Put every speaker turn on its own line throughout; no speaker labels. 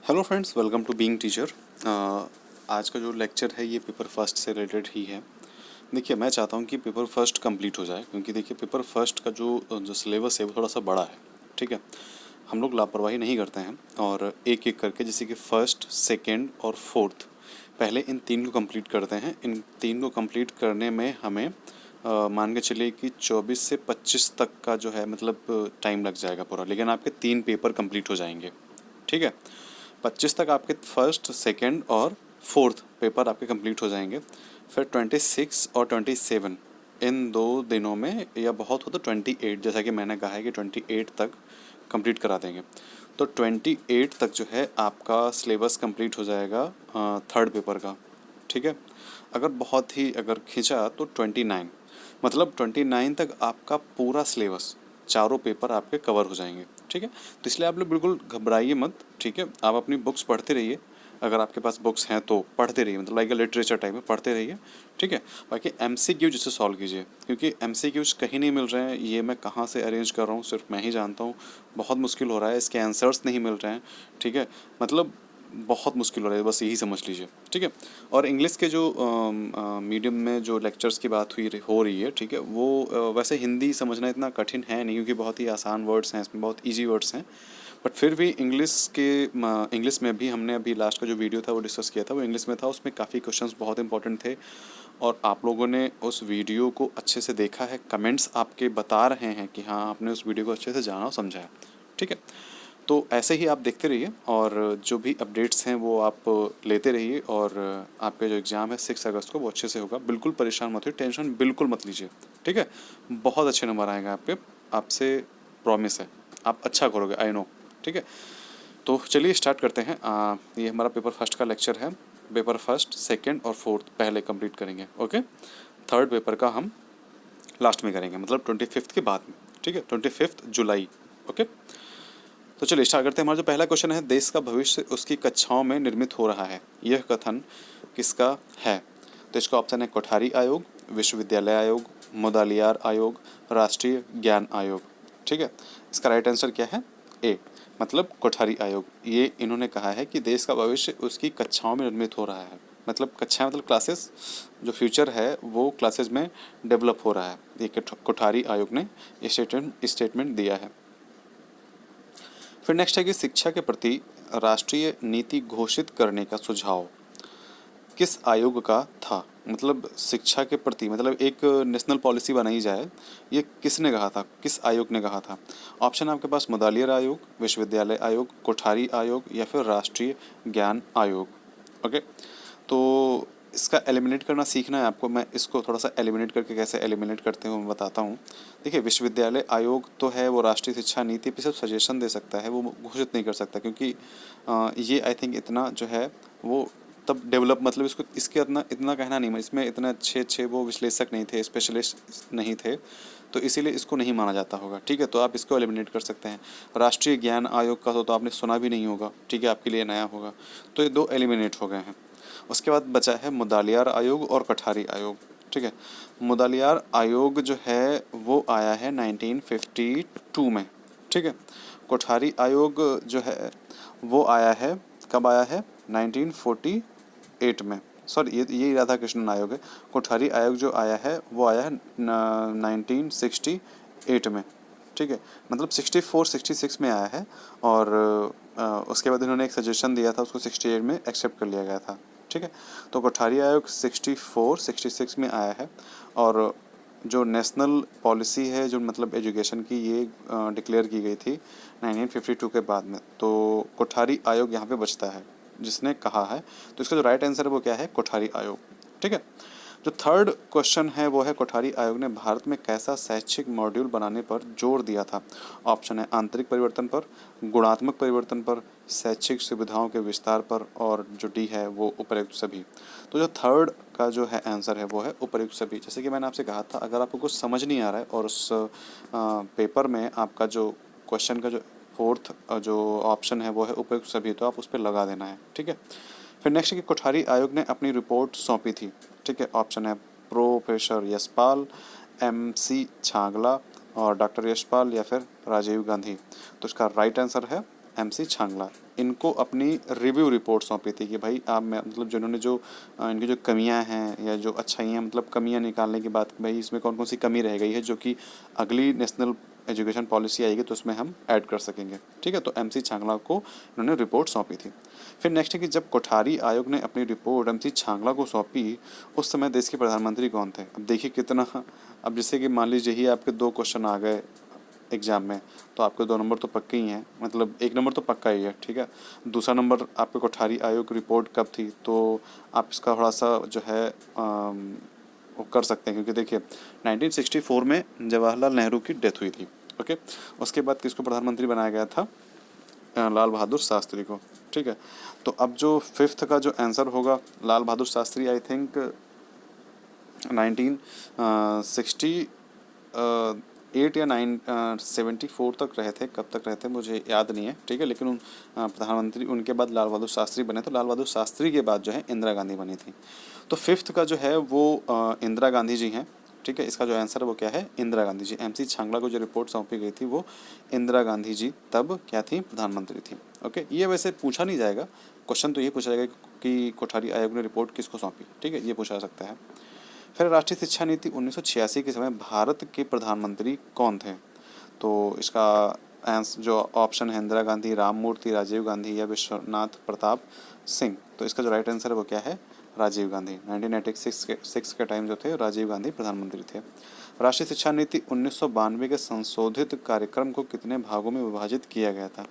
Hello friends, welcome to being teacher. आज का जो लेक्चर है ये पेपर फर्स्ट से रिलेटेड ही है। देखिए, मैं चाहता हूँ कि पेपर फर्स्ट कंप्लीट हो जाए, क्योंकि देखिए पेपर फर्स्ट का जो सिलेबस है वो थोड़ा सा बड़ा है। ठीक है, हम लोग लापरवाही नहीं करते हैं और एक एक करके, जैसे कि फर्स्ट, सेकेंड और फोर्थ, पहले इन तीन को कंप्लीट करते हैं। इन तीन को कंप्लीट करने में हमें मान के चलिए कि 24 से 25 तक का जो है मतलब टाइम लग जाएगा पूरा, लेकिन आपके तीन पेपर कंप्लीट हो जाएंगे। ठीक है, 25 तक आपके फर्स्ट, सेकंड और फोर्थ पेपर आपके कंप्लीट हो जाएंगे। फिर 26 और 27 इन 2 दिनों में, या बहुत हो तो 28, जैसा कि मैंने कहा है कि 28 तक कंप्लीट करा देंगे। तो 28 तक जो है आपका सिलेबस कंप्लीट हो जाएगा थर्ड पेपर का। ठीक है, अगर बहुत ही अगर खींचा तो 29, मतलब 29 तक आपका पूरा सिलेबस, चारों पेपर आपके कवर हो जाएंगे। ठीक है, तो इसलिए आप लोग बिल्कुल घबराइए मत। ठीक है, आप अपनी बुक्स पढ़ते रहिए, अगर आपके पास बुक्स हैं तो पढ़ते रहिए, मतलब लाइक लिटरेचर टाइप में पढ़ते रहिए। ठीक है, बाकी MCQ जिससे सॉल्व कीजिए, क्योंकि MCQs कहीं नहीं मिल रहे हैं। ये मैं कहाँ से अरेंज कर रहा हूँ सिर्फ मैं ही जानता हूँ। बहुत मुश्किल हो रहा है, इसके आंसर्स नहीं मिल रहे हैं। ठीक है, मतलब बहुत मुश्किल हो रहा है, बस यही समझ लीजिए। ठीक है, और इंग्लिश के जो मीडियम में जो लेक्चर्स की बात हो रही है, ठीक है, वो वैसे हिंदी समझना इतना कठिन है नहीं, क्योंकि बहुत ही आसान वर्ड्स हैं इसमें, बहुत इजी वर्ड्स हैं। बट फिर भी इंग्लिश में भी हमने अभी लास्ट का जो वीडियो था वो डिस्कस किया था, वो इंग्लिश में था। उसमें काफ़ी क्वेश्चंस बहुत इंपॉर्टेंट थे और आप लोगों ने उस वीडियो को अच्छे से देखा है। कमेंट्स आपके बता रहे हैं कि हाँ, आपने उस वीडियो को अच्छे से जाना और समझा है। ठीक है, तो ऐसे ही आप देखते रहिए और जो भी अपडेट्स हैं वो आप लेते रहिए। और आपका जो एग्ज़ाम है 6 अगस्त को, वो अच्छे से होगा। बिल्कुल परेशान मत होइए, टेंशन बिल्कुल मत लीजिए। ठीक है, बहुत अच्छे नंबर आएंगे आपके, आपसे प्रॉमिस है। आप अच्छा करोगे, आई नो। ठीक है, तो चलिए स्टार्ट करते हैं। ये हमारा पेपर फर्स्ट का लेक्चर है। पेपर फर्स्ट, सेकेंड और फोर्थ पहले कंप्लीट करेंगे। ओके, थर्ड पेपर का हम लास्ट में करेंगे, मतलब 25 के बाद में। ठीक है, 25 जुलाई। ओके, तो चलिए स्टार्ट करते हैं। हमारा जो पहला क्वेश्चन है, देश का भविष्य उसकी कक्षाओं में निर्मित हो रहा है, यह कथन किसका है? तो इसका ऑप्शन है कोठारी आयोग, विश्वविद्यालय आयोग, मुदालियार आयोग, राष्ट्रीय ज्ञान आयोग। ठीक है, इसका राइट आंसर क्या है? ए, मतलब कोठारी आयोग। ये इन्होंने कहा है कि देश का भविष्य उसकी कक्षाओं में निर्मित हो रहा है, मतलब कक्षाएं मतलब क्लासेस, जो फ्यूचर है वो क्लासेस में डेवलप हो रहा है। ये कोठारी आयोग ने स्टेटमेंट दिया है। फिर नेक्स्ट है कि शिक्षा के प्रति राष्ट्रीय नीति घोषित करने का सुझाव किस आयोग का था? मतलब शिक्षा के प्रति, मतलब एक नेशनल पॉलिसी बनाई जाए, ये किसने कहा था, किस आयोग ने कहा था? ऑप्शन आपके पास मुदालियार आयोग, विश्वविद्यालय आयोग, कोठारी आयोग या फिर राष्ट्रीय ज्ञान आयोग। ओके, तो इसका एलिमिनेट करना सीखना है आपको। मैं इसको थोड़ा सा एलिमिनेट करके कैसे एलिमिनेट करते हैं मैं बताता हूँ। देखिए, विश्वविद्यालय आयोग तो है, वो राष्ट्रीय शिक्षा नीति पे सिर्फ सजेशन दे सकता है, वो घोषित नहीं कर सकता, क्योंकि ये आई थिंक इतना जो है वो तब डेवलप, मतलब इसको इसके इतना इतना कहना नहीं, इसमें इतने अच्छे अच्छे वो विश्लेषक नहीं थे, स्पेशलिस्ट नहीं थे, तो इसीलिए इसको नहीं माना जाता होगा। ठीक है, तो आप इसको एलिमिनेट कर सकते हैं। राष्ट्रीय ज्ञान आयोग का तो आपने सुना भी नहीं होगा, ठीक है, आपके लिए नया होगा। तो ये दो एलिमिनेट हो गए हैं। उसके बाद बचा है मुदालियार आयोग और कोठारी आयोग। ठीक है, मुदालियार आयोग जो है वो आया है 1952 में। ठीक है, कोठारी आयोग जो है वो आया है, कब आया है? 1948 में। सॉरी, ये राधा कृष्णन आयोग है। कोठारी आयोग जो आया है वो आया है 1968 में। ठीक है, मतलब 64-66 में आया है। और उसके बाद इन्होंने एक सजेशन दिया था, उसको 68 में एक्सेप्ट कर लिया गया था। ठीक है, तो कोठारी आयोग 64-66 में आया है। और जो नेशनल पॉलिसी है, जो मतलब एजुकेशन की, ये डिक्लेयर की गई थी 1952 के बाद में। तो कोठारी आयोग यहाँ पे बचता है, जिसने कहा है। तो इसका जो राइट आंसर है वो क्या है? कोठारी आयोग। ठीक है, जो थर्ड क्वेश्चन है वो है, कोठारी आयोग ने भारत में कैसा शैक्षिक मॉड्यूल बनाने पर जोर दिया था? ऑप्शन है आंतरिक परिवर्तन पर, गुणात्मक परिवर्तन पर, शैक्षिक सुविधाओं के विस्तार पर, और जो डी है वो उपयुक्त सभी। तो जो थर्ड का जो है आंसर है वो है उपयुक्त सभी। जैसे कि मैंने आपसे कहा था, अगर आपको कुछ समझ नहीं आ रहा है और उस पेपर में आपका जो क्वेश्चन का जो फोर्थ जो ऑप्शन है वो है उपयुक्त सभी, तो आप उस पर लगा देना है। ठीक है, फिर नेक्स्ट है कि कोठारी आयोग ने अपनी रिपोर्ट सौंपी थी। ठीक है, ऑप्शन है प्रोफेसर यशपाल, MC छांगला और डॉक्टर यशपाल या फिर राजीव गांधी। तो इसका राइट आंसर है MC छांगला, इनको अपनी रिव्यू रिपोर्ट सौंपी थी कि भाई आप मतलब जिन्होंने जो इनकी जो कमियां हैं या जो अच्छाइयाँ मतलब कमियां निकालने की बात, भाई इसमें कौन कौन सी कमी रह गई है जो कि अगली नेशनल एजुकेशन पॉलिसी आएगी तो उसमें हम ऐड कर सकेंगे। ठीक है, तो MC छांगला को इन्होंने रिपोर्ट सौंपी थी। फिर नेक्स्ट है कि जब कोठारी आयोग ने अपनी रिपोर्ट MC छांगला को सौंपी, उस समय देश के प्रधानमंत्री कौन थे? अब देखिए कितना, अब जैसे कि मान लीजिए ही आपके 2 क्वेश्चन आ गए एग्जाम में, तो आपके 2 नंबर तो पक्के ही हैं, मतलब 1 नंबर तो पक्का ही है। ठीक है, दूसरा नंबर आपके कोठारी आयोग रिपोर्ट कब थी, तो आप इसका थोड़ा सा जो है वो कर सकते हैं, क्योंकि देखिए 1964 में जवाहरलाल नेहरू की डेथ हुई थी। ओके, उसके बाद किसको प्रधानमंत्री बनाया गया था? लाल बहादुर शास्त्री को। ठीक है, तो अब जो फिफ्थ का जो आंसर होगा, लाल बहादुर शास्त्री आई थिंक 1968 या 1974 तक रहे थे, कब तक रहे थे मुझे याद नहीं है। ठीक है, लेकिन प्रधानमंत्री उनके बाद लाल बहादुर शास्त्री बने, तो लाल बहादुर शास्त्री के बाद जो है इंदिरा गांधी बनी थी। तो फिफ्थ का जो है वो इंदिरा गांधी जी हैं। ठीक है, इसका जो आंसर है वो क्या है? इंदिरा गांधी जी। MC छांगला को जो रिपोर्ट सौंपी गई थी वो इंदिरा गांधी जी तब क्या थी? प्रधानमंत्री थी। ओके, ये वैसे पूछा नहीं जाएगा, क्वेश्चन तो ये पूछा जाएगा कि कोठारी आयोग ने रिपोर्ट किसको सौंपी। ठीक है, ये पूछा जा सकता है। फिर राष्ट्रीय शिक्षा नीति 1986 के समय भारत के प्रधानमंत्री कौन थे? तो इसका आंसर जो ऑप्शन है, इंदिरा गांधी, राम मूर्ति, राजीव गांधी या विश्वनाथ प्रताप सिंह। तो इसका जो राइट आंसर है वो क्या है? राजीव गांधी। 1986 के टाइम जो थे राजीव गांधी प्रधानमंत्री थे। राष्ट्रीय शिक्षा नीति 1992 के संशोधित कार्यक्रम को कितने भागों में विभाजित किया गया था?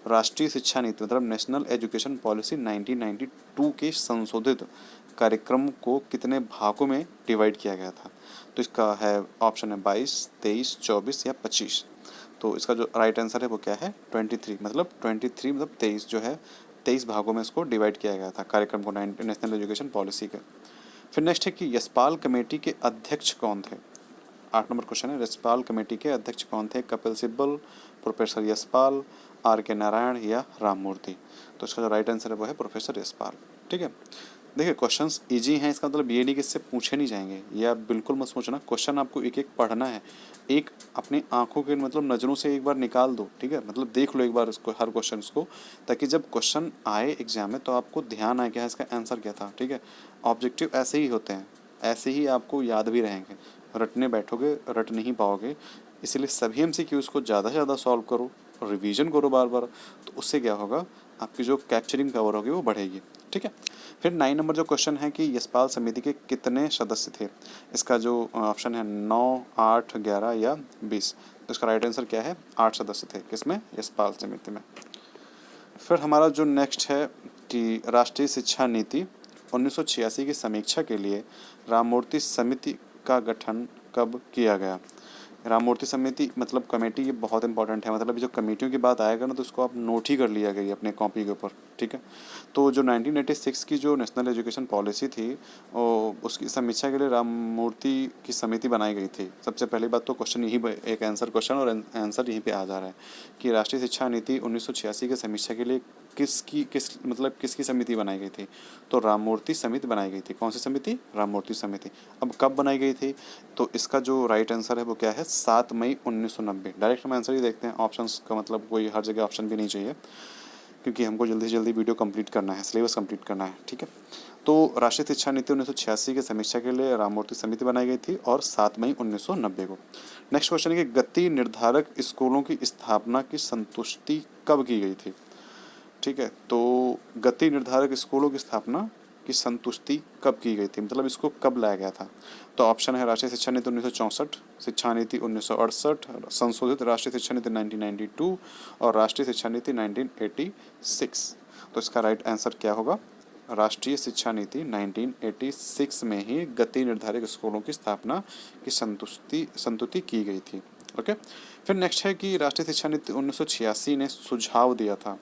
राष्ट्रीय शिक्षा नीति मतलब नेशनल एजुकेशन पॉलिसी 1992 के संशोधित कार्यक्रम को कितने भागों में डिवाइड किया गया था? तो इसका है ऑप्शन है 22, 23, 24 या 25। तो इसका जो राइट आंसर है वो क्या है? 23, मतलब 23 मतलब 23 जो है 23 भागों में इसको डिवाइड किया गया था कार्यक्रम को, नेशनल एजुकेशन पॉलिसी के। फिर नेक्स्ट है कि यशपाल कमेटी के अध्यक्ष कौन थे? 8 नंबर क्वेश्चन है, यशपाल कमेटी के अध्यक्ष कौन थे? कपिल सिब्बल, प्रोफेसर यशपाल, RK नारायण या राम मूर्ति। तो इसका जो राइट आंसर है वो है प्रोफेसर यशपाल। ठीक है, देखिए क्वेश्चंस इजी हैं, इसका मतलब ये नहीं कि इससे पूछे नहीं जाएंगे, ये आप बिल्कुल मत सोचना। क्वेश्चन आपको एक एक पढ़ना है, एक अपनी आंखों के मतलब नज़रों से एक बार निकाल दो। ठीक है, मतलब देख लो एक बार इसको, हर क्वेश्चन को, ताकि जब क्वेश्चन आए एग्जाम में तो आपको ध्यान आए कि हाँ इसका आंसर क्या था। ठीक है, ऑब्जेक्टिव ऐसे ही होते हैं, ऐसे ही आपको याद भी रहेंगे। रटने बैठोगे रट नहीं पाओगे, इसलिए सभी MCQs को ज़्यादा से ज़्यादा सॉल्व करो, रिवीजन करो बार बार, तो उससे क्या होगा, आपकी जो कैप्चरिंग पावर होगी वो बढ़ेगी। ठीक है, फिर 9 नंबर जो क्वेश्चन है कि यशपाल समिति के कितने सदस्य थे? इसका जो ऑप्शन है 9, 8, 11 या 20। तो इसका राइट आंसर क्या है? 8 सदस्य थे, किसमें? यशपाल समिति में। फिर हमारा जो नेक्स्ट है कि राष्ट्रीय शिक्षा नीति 1986 की समीक्षा के लिए राममूर्ति समिति का गठन कब किया गया? राममूर्ति समिति मतलब कमेटी, ये बहुत इंपॉर्टेंट है, मतलब जो कमेटियों की बात आएगा ना तो उसको आप नोट ही कर लिया गई अपने कॉपी के ऊपर। ठीक है, तो जो 1986 की जो नेशनल एजुकेशन पॉलिसी थी उसकी समीक्षा के लिए राममूर्ति की समिति बनाई गई थी। सबसे पहली बात तो क्वेश्चन यही, एक आंसर क्वेश्चन और आंसर यहीं पे आ जा रहा है कि राष्ट्रीय शिक्षा नीति 1986 की समीक्षा के लिए किसकी समिति बनाई गई थी? तो राममूर्ति समिति बनाई गई थी। कौन सी समिति? राममूर्ति समिति। अब कब बनाई गई थी? तो इसका जो राइट आंसर है वो क्या है? 7 मई 1990। डायरेक्ट हम आंसर ही देखते हैं, ऑप्शंस का मतलब कोई हर जगह ऑप्शन भी नहीं चाहिए, क्योंकि हमको जल्दी से जल्दी वीडियो कंप्लीट करना है, सिलेबस कंप्लीट करना है। ठीक है, तो राष्ट्रीय शिक्षा नीति 1986 की समीक्षा के लिए राममूर्ति समिति बनाई गई थी और 7 मई 1990 को। नेक्स्ट क्वेश्चन है कि गति निर्धारक स्कूलों की स्थापना की संतुष्टि कब की गई थी? ठीक है, तो गति निर्धारक स्कूलों की स्थापना की संतुष्टि कब की गई थी, मतलब इसको कब लाया गया था? तो ऑप्शन है राष्ट्रीय शिक्षा नीति 1964, शिक्षा नीति 1968, संशोधित राष्ट्रीय शिक्षा नीति 1992 और राष्ट्रीय शिक्षा नीति 1986। तो इसका राइट आंसर क्या होगा? राष्ट्रीय शिक्षा नीति 1986 में ही गति निर्धारक स्कूलों की स्थापना की संतुष्टि की गई थी। ओके, फिर नेक्स्ट है कि राष्ट्रीय शिक्षा नीति 1986 ने सुझाव दिया था,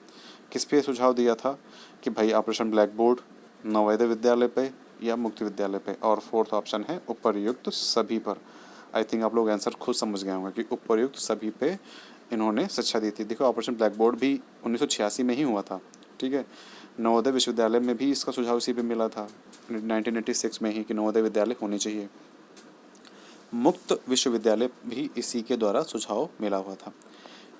किस पे सुझाव दिया था? कि भाई operation black board, Navodaya Vidyalaya पे या मुक्त विद्यालय पे, और फोर्थ ऑप्शन है उपर्युक्त सभी पर। आई थिंक आप लोग आंसर खुद समझ गए होंगे कि उपर्युक्त सभी पे इन्होंने शिक्षा दी थी। देखो ऑपरेशन ब्लैक बोर्ड भी 1986 में ही हुआ था। ठीक है, नवोदय विश्वविद्यालय में भी इसका सुझाव इसी पे मिला था 1986 में ही कि नवोदय विद्यालय होने चाहिए। मुक्त विश्वविद्यालय भी इसी के द्वारा सुझाव मिला हुआ था।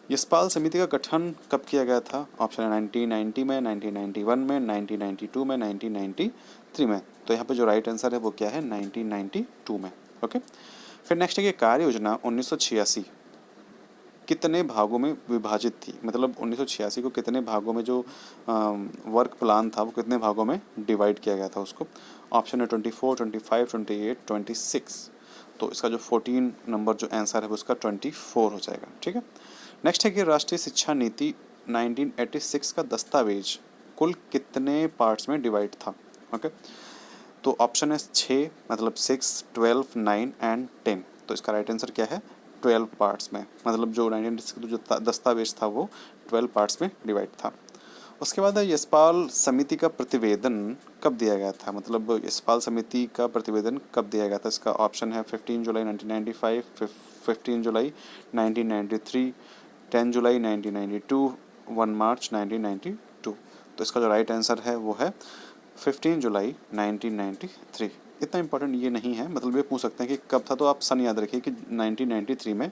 यशपाल समिति का गठन कब किया गया था? ऑप्शन है 1990 में, 1991 में, 1992 में, 1993 में। तो यहाँ पे जो राइट आंसर है वो क्या है? 1992 में। ओके। फिर नेक्स्ट है कि कार्य योजना 1986 कितने भागों में विभाजित थी? मतलब 1986 को कितने भागों में जो वर्क प्लान था वो कितने भागों में डिवाइड किया गया था उसको? ऑप्शन है 24, 25, 28, 26। तो इसका जो 14 नंबर जो आंसर है वो उसका 24 हो जाएगा। ठीक है। नेक्स्ट है कि राष्ट्रीय शिक्षा नीति 1986 का दस्तावेज कुल कितने पार्ट्स में डिवाइड था? ओके। तो ऑप्शन है 6, मतलब 6, 12, 9 एंड 10। तो इसका राइट आंसर क्या है? 12 पार्ट्स में। मतलब जो 1986 का जो दस्तावेज था वो 12 पार्ट्स में डिवाइड था। उसके बाद है यशपाल समिति का प्रतिवेदन कब दिया गया था? मतलब यशपाल समिति का प्रतिवेदन कब दिया गया था? इसका ऑप्शन है 15 जुलाई 1995, 15 जुलाई 1993, 10 जुलाई 1992, 1 मार्च 1992। तो इसका जो राइट आंसर है वो है 15 जुलाई 1993। इतना इंपॉर्टेंट ये नहीं है, मतलब ये पूछ सकते हैं कि कब था, तो आप सन याद रखिए कि 1993 में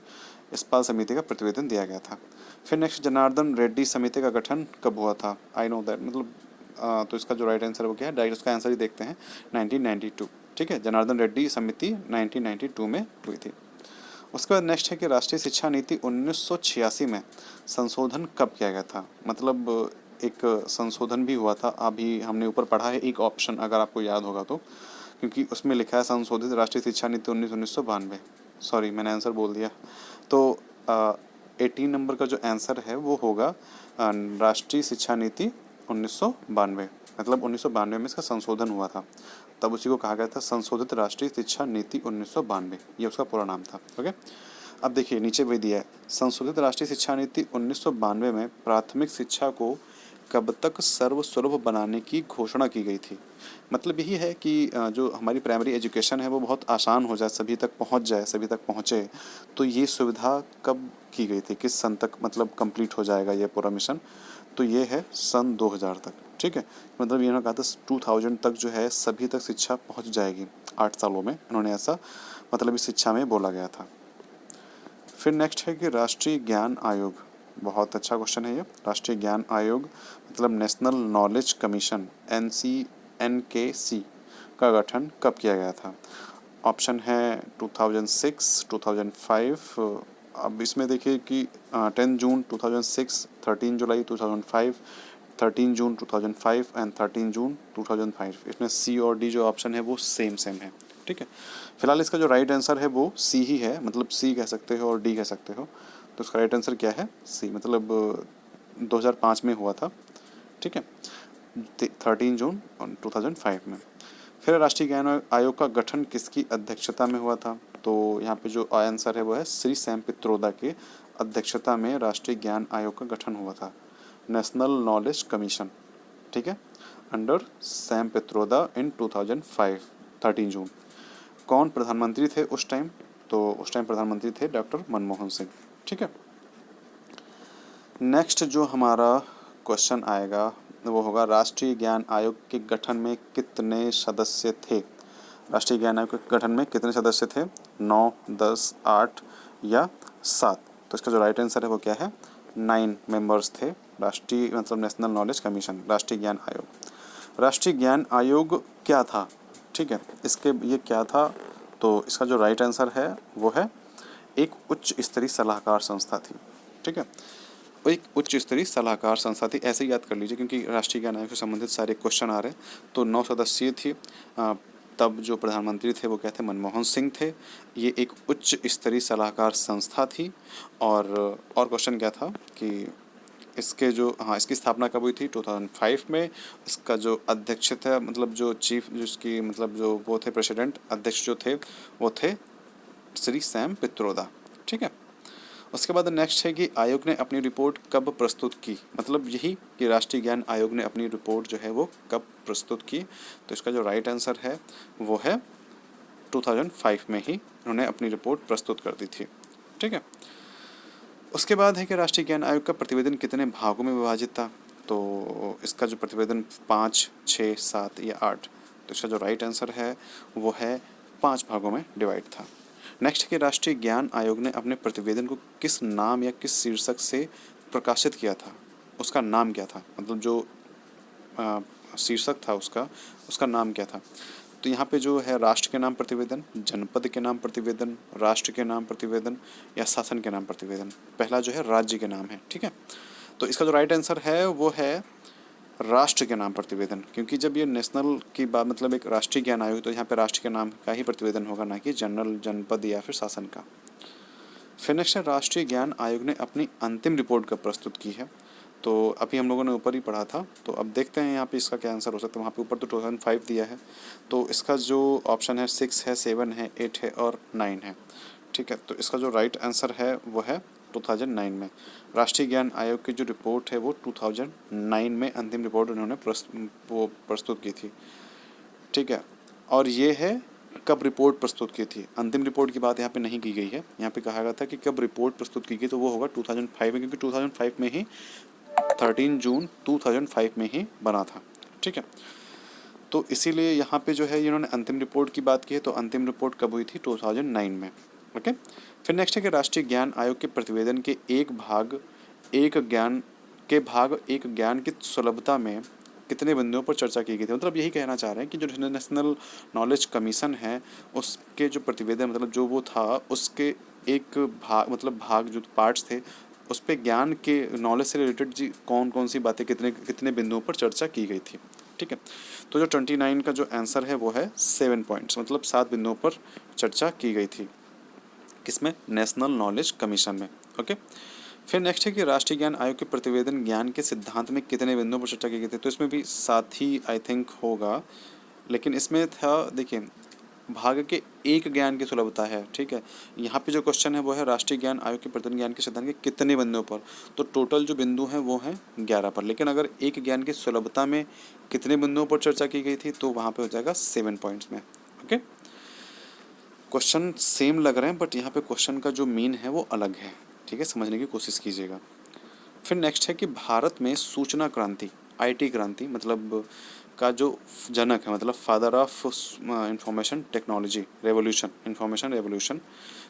यशपाल समिति का प्रतिवेदन दिया गया था। फिर नेक्स्ट, जनार्दन रेड्डी समिति का गठन कब हुआ था? आई नो दैट, मतलब तो इसका जो राइट आंसर वो क्या है? डायरेक्ट उसका आंसर ही देखते हैं, 1992। ठीक है, जनार्दन रेड्डी समिति 1992 में हुई थी। उसके बाद नेक्स्ट है कि राष्ट्रीय शिक्षा नीति 1986 में संशोधन कब किया गया था? मतलब एक संशोधन भी हुआ था, अभी हमने ऊपर पढ़ा है एक ऑप्शन, अगर आपको याद होगा तो, क्योंकि उसमें लिखा है संशोधित राष्ट्रीय शिक्षा नीति 1992। सॉरी, मैंने आंसर बोल दिया। तो 18 नंबर का जो आंसर है वो होगा राष्ट्रीय शिक्षा नीति 1992। मतलब 1992 में इसका संशोधन हुआ था, तब उसी को कहा गया था संशोधित राष्ट्रीय शिक्षा नीति 1992, ये उसका पूरा नाम था। ओके। अब देखिए नीचे भी दिया है, संशोधित राष्ट्रीय शिक्षा नीति 1992 में प्राथमिक शिक्षा को कब तक सर्वसुलभ बनाने की घोषणा की गई थी? मतलब यही है कि जो हमारी प्राइमरी एजुकेशन है वो बहुत आसान हो जाए, सभी तक पहुंच जाए, सभी तक पहुंचे। तो ये सुविधा कब की गई थी, किस सन तक मतलब कंप्लीट हो जाएगा ये पूरा मिशन? तो ये है सन 2000 तक। ठीक है, मतलब इन्होंने कहा था 2000 तक जो है सभी तक शिक्षा पहुंच जाएगी, 8 सालों में। इन्होंने ऐसा मतलब इस शिक्षा में बोला गया था। फिर नेक्स्ट है कि राष्ट्रीय ज्ञान आयोग, बहुत अच्छा क्वेश्चन है ये। राष्ट्रीय ज्ञान आयोग मतलब नेशनल नॉलेज कमीशन, NCNKC का गठन कब किया गया था? ऑप्शन है 2006, 2005। अब इसमें देखिए कि 10 जून 2006, 13 जुलाई 2005, 13 जून 2005 एंड 13 जून 2005। इसमें सी और डी जो ऑप्शन है वो सेम सेम है। ठीक है, फिलहाल इसका जो राइट आंसर है वो सी ही है, मतलब सी कह सकते हो और डी कह सकते हो। तो इसका राइट आंसर क्या है? सी, मतलब 2005 में हुआ था। ठीक है, 13 जून 2005 में। फिर राष्ट्रीय ज्ञान आयोग का गठन किसकी अध्यक्षता में हुआ था? तो यहाँ पे जो आंसर है वो है श्री सैम पित्रोदा के अध्यक्षता में राष्ट्रीय ज्ञान आयोग का गठन हुआ था, नेशनल नॉलेज कमीशन। ठीक है, अंडर सैम पित्रोदा इन 2005, 13 जून। कौन प्रधानमंत्री थे उस टाइम? तो उस टाइम प्रधानमंत्री थे डॉक्टर मनमोहन सिंह। ठीक है, नेक्स्ट जो हमारा क्वेश्चन आएगा वो होगा, राष्ट्रीय ज्ञान आयोग के गठन में कितने सदस्य थे? राष्ट्रीय ज्ञान आयोग के गठन में कितने सदस्य थे? 9, 10, 8 या 7? तो इसका जो राइट आंसर है वो क्या है? 9 मेंबर्स थे राष्ट्रीय मतलब नेशनल नॉलेज कमीशन, राष्ट्रीय ज्ञान आयोग। राष्ट्रीय ज्ञान आयोग क्या था? ठीक है, इसके ये क्या था? तो इसका जो राइट आंसर है वो है एक उच्च स्तरीय सलाहकार संस्था थी। ठीक है, एक उच्च स्तरीय सलाहकार संस्था थी, ऐसे याद कर लीजिए क्योंकि राष्ट्रीय ज्ञान आयोग से संबंधित सारे क्वेश्चन आ रहे हैं। तो 9 सदस्यीय थी। तब जो प्रधानमंत्री थे वो क्या थे? मनमोहन सिंह थे। ये एक उच्च स्तरीय सलाहकार संस्था थी। और क्वेश्चन क्या था कि इसके जो इसकी स्थापना कब हुई थी? 2005 में। इसका जो अध्यक्ष था, मतलब जो चीफ, जिसकी मतलब जो वो थे प्रेसिडेंट, अध्यक्ष जो थे वो थे श्री सैम पित्रोदा। ठीक है, उसके बाद नेक्स्ट है कि आयोग ने अपनी रिपोर्ट कब प्रस्तुत की? मतलब यही कि राष्ट्रीय ज्ञान आयोग ने अपनी रिपोर्ट जो है वो कब प्रस्तुत की? तो इसका जो राइट आंसर है वो है 2005 में ही उन्होंने अपनी रिपोर्ट प्रस्तुत कर दी थी। ठीक है, उसके बाद है कि राष्ट्रीय ज्ञान आयोग का प्रतिवेदन कितने भागों में विभाजित था? तो इसका जो प्रतिवेदन 5, 6, 7 या 8? तो इसका जो राइट आंसर है वो है 5 भागों में डिवाइड था। नेक्स्ट है कि राष्ट्रीय ज्ञान आयोग ने अपने प्रतिवेदन को किस नाम या किस शीर्षक से प्रकाशित किया था, उसका नाम क्या था, मतलब जो शीर्षक था उसका, उसका नाम क्या था। तो यहाँ पे जो है राष्ट्र के नाम प्रतिवेदन, जनपद के नाम प्रतिवेदन, राष्ट्र के नाम प्रतिवेदन या शासन के नाम प्रतिवेदन। पहला जो है राज्य के नाम है, ठीक है। तो इसका जो राइट आंसर है वो है राष्ट्र के नाम प्रतिवेदन, क्योंकि जब ये नेशनल की बात मतलब एक राष्ट्रीय ज्ञान आयोग, तो यहाँ पे राष्ट्र के नाम का ही प्रतिवेदन होगा, ना कि जनरल, जनपद या फिर शासन का। फिर नेक्स्ट है राष्ट्रीय ज्ञान आयोग ने अपनी अंतिम रिपोर्ट कब प्रस्तुत की है। तो अभी हम लोगों ने ऊपर ही पढ़ा था, तो अब देखते हैं यहाँ पे इसका क्या आंसर हो सकता है। वहाँ पे ऊपर तो 2005 दिया है, तो इसका जो ऑप्शन है 6 है, 7 है, 8 है और 9 है, ठीक है। तो इसका जो राइट आंसर है वो है 2009 में। राष्ट्रीय ज्ञान आयोग की जो रिपोर्ट है वो 2009 में अंतिम रिपोर्ट उन्होंने प्रस्तुत की थी, ठीक है। और ये है कब रिपोर्ट प्रस्तुत की थी, अंतिम रिपोर्ट की बात यहाँ पे नहीं की गई है। यहाँ पे कहा गया था कि कब रिपोर्ट प्रस्तुत की गई, तो वो होगा 2005 में, क्योंकि 2005 में ही 13 जून 2005 में ही बना था, ठीक है। तो इसीलिए यहाँ पे जो है इन्होंने अंतिम रिपोर्ट की बात की है, तो अंतिम रिपोर्ट कब हुई थी, 2009 में, ओके। फिर नेक्स्ट है कि राष्ट्रीय ज्ञान आयोग के प्रतिवेदन के एक ज्ञान की सुलभता में कितने बिंदुओं पर चर्चा की गई थी। मतलब यही कहना चाह रहे हैं कि जो नेशनल नॉलेज कमीशन है उसके जो प्रतिवेदन मतलब जो वो था उसके एक भाग जो पार्ट्स थे उस पे ज्ञान के नॉलेज से रिलेटेड जी कौन कौन सी बातें कितने कितने बिंदुओं पर चर्चा की गई थी, ठीक है। तो जो 29 का जो आंसर है वो है 7 पॉइंट्स, मतलब 7 बिंदुओं पर चर्चा की गई थी, किसमें, नेशनल नॉलेज कमीशन में, ओके। फिर नेक्स्ट है कि राष्ट्रीय ज्ञान आयोग के प्रतिवेदन ज्ञान के सिद्धांत में कितने बिंदुओं पर चर्चा की गई थी। तो इसमें भी साथ ही आई थिंक होगा, लेकिन इसमें था देखिए भाग के एक ज्ञान की सुलभता है, ठीक है। यहाँ पे जो क्वेश्चन है वो है राष्ट्रीय ज्ञान आयोग के प्रतिवेदन ज्ञान के सिद्धांत के कितने बिंदुओं पर, तो टोटल जो बिंदु हैं वो हैं 11 पर, लेकिन अगर एक ज्ञान की सुलभता में कितने बिंदुओं पर चर्चा की गई थी तो वहाँ पे हो जाएगा 7 पॉइंट्स में, ओके। क्वेश्चन सेम लग रहे हैं बट यहाँ पे क्वेश्चन का जो मीन है वो अलग है, ठीक है, समझने की कोशिश कीजिएगा। फिर नेक्स्ट है कि भारत में सूचना क्रांति, आईटी क्रांति मतलब का जो जनक है, मतलब father of information technology revolution, information revolution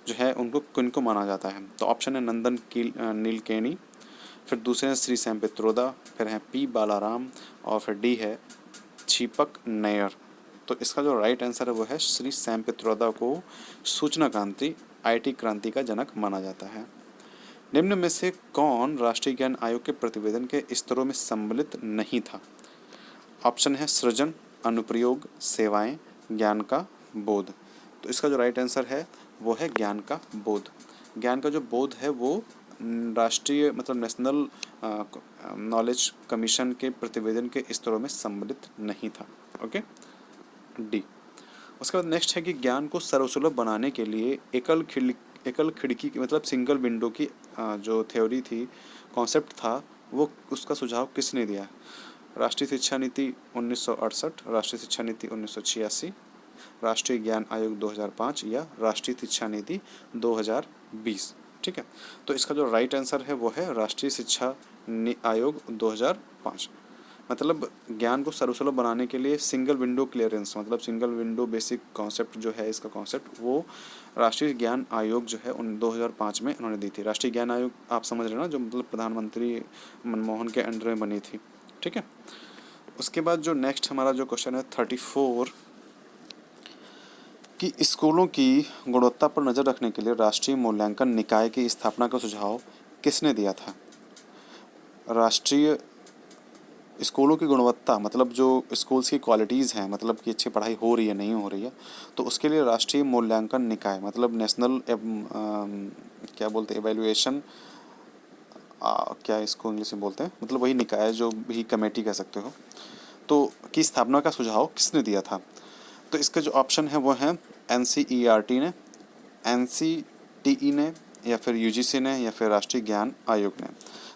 जो है उनको किनको माना जाता है। तो ऑप्शन है नंदन नीलकेनी, फिर दूसरे हैं श्री सैम पित्रोदा, फिर हैं पी बालाराम और फिर डी है दीपक नायर। तो इसका जो राइट आंसर है वो है श्री सैम पित्रोदा को सूचना क्रांति, आईटी क्रांति का जनक माना जाता है। निम्न में से कौन राष्ट्रीय ज्ञान आयोग के प्रतिवेदन के स्तरों में सम्मिलित नहीं था। ऑप्शन है सृजन, अनुप्रयोग, सेवाएं, ज्ञान का बोध। तो इसका जो राइट आंसर है वो है ज्ञान का बोध। ज्ञान का जो बोध है वो राष्ट्रीय मतलब नेशनल नॉलेज कमीशन के प्रतिवेदन के स्तरों में सम्मिलित नहीं था, ओके, डी। उसके बाद नेक्स्ट है कि ज्ञान को सर्वसुलभ बनाने के लिए एकल खिड़की की मतलब सिंगल विंडो की जो थ्योरी थी, कॉन्सेप्ट था, वो उसका सुझाव किसने दिया। राष्ट्रीय शिक्षा नीति 1968, राष्ट्रीय शिक्षा नीति 1986, राष्ट्रीय ज्ञान आयोग 2005 या राष्ट्रीय शिक्षा नीति 2020, ठीक है। तो इसका जो राइट आंसर है वो है राष्ट्रीय शिक्षा आयोग 2005। मतलब ज्ञान को सर्वसुलभ बनाने के लिए सिंगल विंडो क्लियरेंस मतलब सिंगल विंडो बेसिक कॉन्सेप्ट जो है इसका कॉन्सेप्ट वो राष्ट्रीय ज्ञान आयोग जो है उन 2005 में उन्होंने दी थी। राष्ट्रीय ज्ञान आयोग आप समझ रहे हैं ना, जो मतलब प्रधानमंत्री मनमोहन के अंडर में बनी थी, ठीक है। उसके बाद जो नेक्स्ट हमारा जो क्वेश्चन है 34 कि स्कूलों की गुणवत्ता पर नज़र रखने के लिए राष्ट्रीय मूल्यांकन निकाय की स्थापना का सुझाव किसने दिया था। राष्ट्रीय स्कूलों की गुणवत्ता मतलब जो स्कूल्स की क्वालिटीज़ हैं, मतलब कि अच्छी पढ़ाई हो रही है नहीं हो रही है, तो उसके लिए राष्ट्रीय मूल्यांकन निकाय मतलब नेशनल क्या बोलते हैं एवेल्युएशन, क्या इसको इंग्लिश में बोलते हैं, मतलब वही निकाय जो भी कमेटी कह सकते हो, तो की स्थापना का सुझाव किसने दिया था। तो इसके जो ऑप्शन है वो है NCERT ने, NCTE ने या फिर UGC ने या फिर राष्ट्रीय ज्ञान आयोग ने।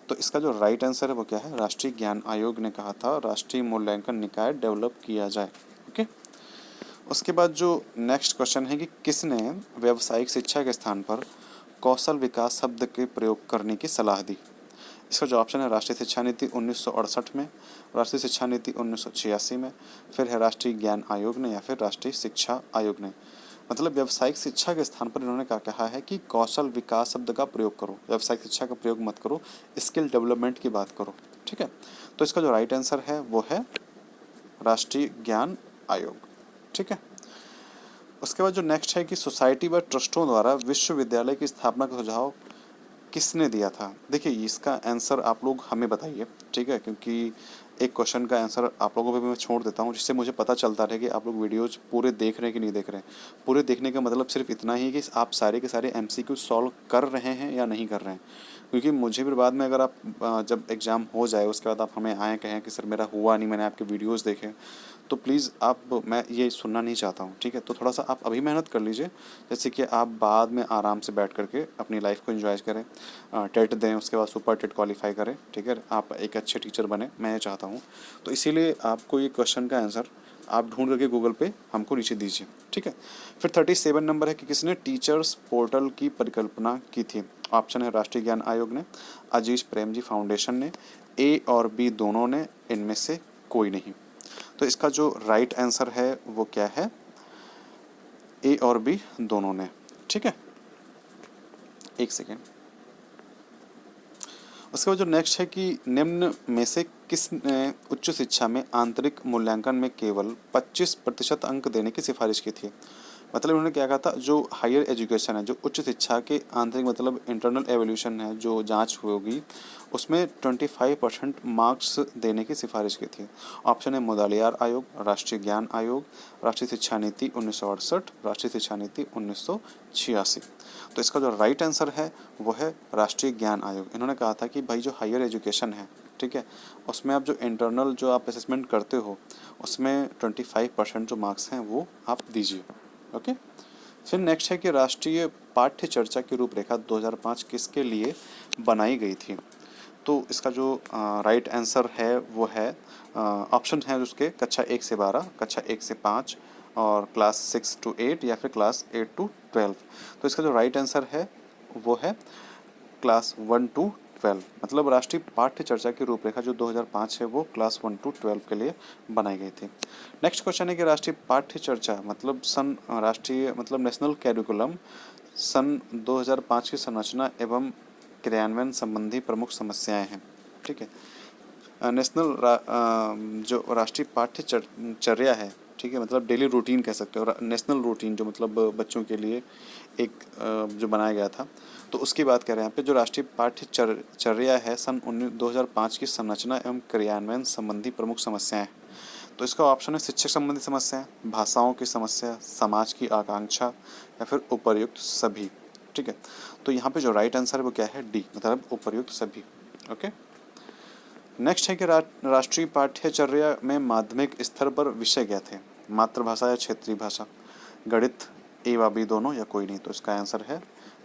तो इसका जो राइट आंसर है वो क्या है, राष्ट्रीय ज्ञान आयोग ने कहा था राष्ट्रीय मूल्यांकन निकाय डेवलप किया जाए, ओके। उसके बाद जो नेक्स्ट क्वेश्चन है कि किसने व्यावसायिक शिक्षा के स्थान पर कौशल विकास शब्द के प्रयोग करने की सलाह दी। इसका जो ऑप्शन है राष्ट्रीय शिक्षा नीति 1968 में, राष्ट्रीय शिक्षा नीति 1986 में, फिर है राष्ट्रीय ज्ञान आयोग ने या फिर राष्ट्रीय शिक्षा आयोग ने। मतलब व्यावसायिक शिक्षा के स्थान पर इन्होंने क्या कहा है कि कौशल विकास शब्द का प्रयोग करो, व्यावसायिक शिक्षा का प्रयोग मत करो, स्किल डेवलपमेंट की बात करो। ठीक है, तो इसका जो राइट आंसर है वो है राष्ट्रीय ज्ञान आयोग। ठीक है, उसके बाद जो नेक्स्ट है कि सोसाइटी व ट्रस्टों द्वारा विश्वविद्यालय की स्थापना का सुझाव किसने दिया था। देखिए इसका आंसर आप लोग हमें बताइए, ठीक है, क्योंकि एक क्वेश्चन का आंसर आप लोगों पे मैं छोड़ देता हूँ जिससे मुझे पता चलता रहे कि आप लोग वीडियोज पूरे देख रहे हैं कि नहीं देख रहे हैं। पूरे देखने का मतलब सिर्फ इतना ही है कि आप सारे के सारे एमसीक्यू सॉल्व कर रहे हैं या नहीं कर रहे हैं, क्योंकि मुझे फिर बाद में अगर आप जब एग्ज़ाम हो जाए उसके बाद आप हमें आए कहें कि सर मेरा हुआ नहीं, मैंने आपके वीडियोज़ देखे, तो प्लीज़ आप, मैं ये सुनना नहीं चाहता हूँ। ठीक है, तो थोड़ा सा आप अभी मेहनत कर लीजिए, जैसे कि आप बाद में आराम से बैठ करके अपनी लाइफ को एंजॉय करें, टेट दें, उसके बाद सुपर टेट क्वालिफाई करें। ठीक है, आप एक अच्छे टीचर बने, मैं ये चाहता हूँ। तो इसीलिए आपको ये क्वेश्चन का आंसर आप ढूंढ करके गूगल पे हमको नीचे दीजिए। ठीक है, फिर 37 नंबर है कि किसने टीचर्स पोर्टल की परिकल्पना की थी। ऑप्शन है राष्ट्रीय ज्ञान आयोग ने, अजीज प्रेमजी फाउंडेशन ने, ए और बी दोनों ने, इनमें से कोई नहीं। तो इसका जो राइट आंसर है वो क्या है, ए और बी दोनों ने। ठीक है, एक सेकेंड। उसके बाद जो नेक्स्ट है कि निम्न में से किसने उच्च शिक्षा में आंतरिक मूल्यांकन में केवल 25% अंक देने की सिफारिश की थी। मतलब उन्होंने क्या कहा था, जो हायर एजुकेशन है, जो उच्च शिक्षा के आंतरिक मतलब इंटरनल एवोल्यूशन है, जो जांच होगी उसमें 25% मार्क्स देने की सिफारिश की थी। ऑप्शन है मुदालियार आयोग, राष्ट्रीय ज्ञान आयोग, राष्ट्रीय शिक्षा नीति 1968, राष्ट्रीय शिक्षा नीति 1986। तो इसका जो राइट आंसर है वो है राष्ट्रीय ज्ञान आयोग। इन्होंने कहा था कि भाई जो हायर एजुकेशन है, ठीक है, उसमें आप जो इंटरनल जो आप असेसमेंट करते हो उसमें 25% जो मार्क्स हैं वो आप दीजिए। ओके, फिर नेक्स्ट है कि राष्ट्रीय पाठ्य चर्चा की रूपरेखा 2005 किसके लिए बनाई गई थी। तो इसका जो राइट आंसर है वो है ऑप्शन है उसके कक्षा 1 से 12, कक्षा 1 से 5 और क्लास 6 to 8 या फिर क्लास 8 to 12। तो इसका जो राइट आंसर है वो है क्लास 1 to 12। मतलब राष्ट्रीय पाठ्य चर्चा की रूपरेखा जो 2005 है वो क्लास 1 to 12 के लिए बनाई गई थी। नेक्स्ट क्वेश्चन है कि राष्ट्रीय पाठ्य चर्चा मतलब राष्ट्रीय मतलब नेशनल कैरिकुलम सन 2005 की संरचना एवं क्रियान्वयन संबंधी प्रमुख समस्याएं हैं। ठीक है, नेशनल जो राष्ट्रीय पाठ्य चर्या है, ठीक है, मतलब डेली रूटीन कह सकते हो, नेशनल रूटीन जो मतलब बच्चों के लिए एक जो बनाया गया था, तो उसकी बात कर रहे हैं यहाँ पे। जो राष्ट्रीय पाठ्य चर्या है सन 2005 की संरचना एवं क्रियान्वयन संबंधी प्रमुख समस्याएं। तो इसका ऑप्शन है शिक्षक संबंधी समस्याएं, भाषाओं की समस्या, समाज की आकांक्षा या फिर उपर्युक्त सभी। ठीक है, तो यहाँ पे जो राइट आंसर है वो क्या है, डी, मतलब उपर्युक्त सभी। ओके, नेक्स्ट है कि राष्ट्रीय पाठ्यचर्या में माध्यमिक स्तर पर विषय क्या थे। मातृभाषा या क्षेत्रीय भाषा, गणित, ए व बी दोनों या कोई नहीं। तो इसका आंसर है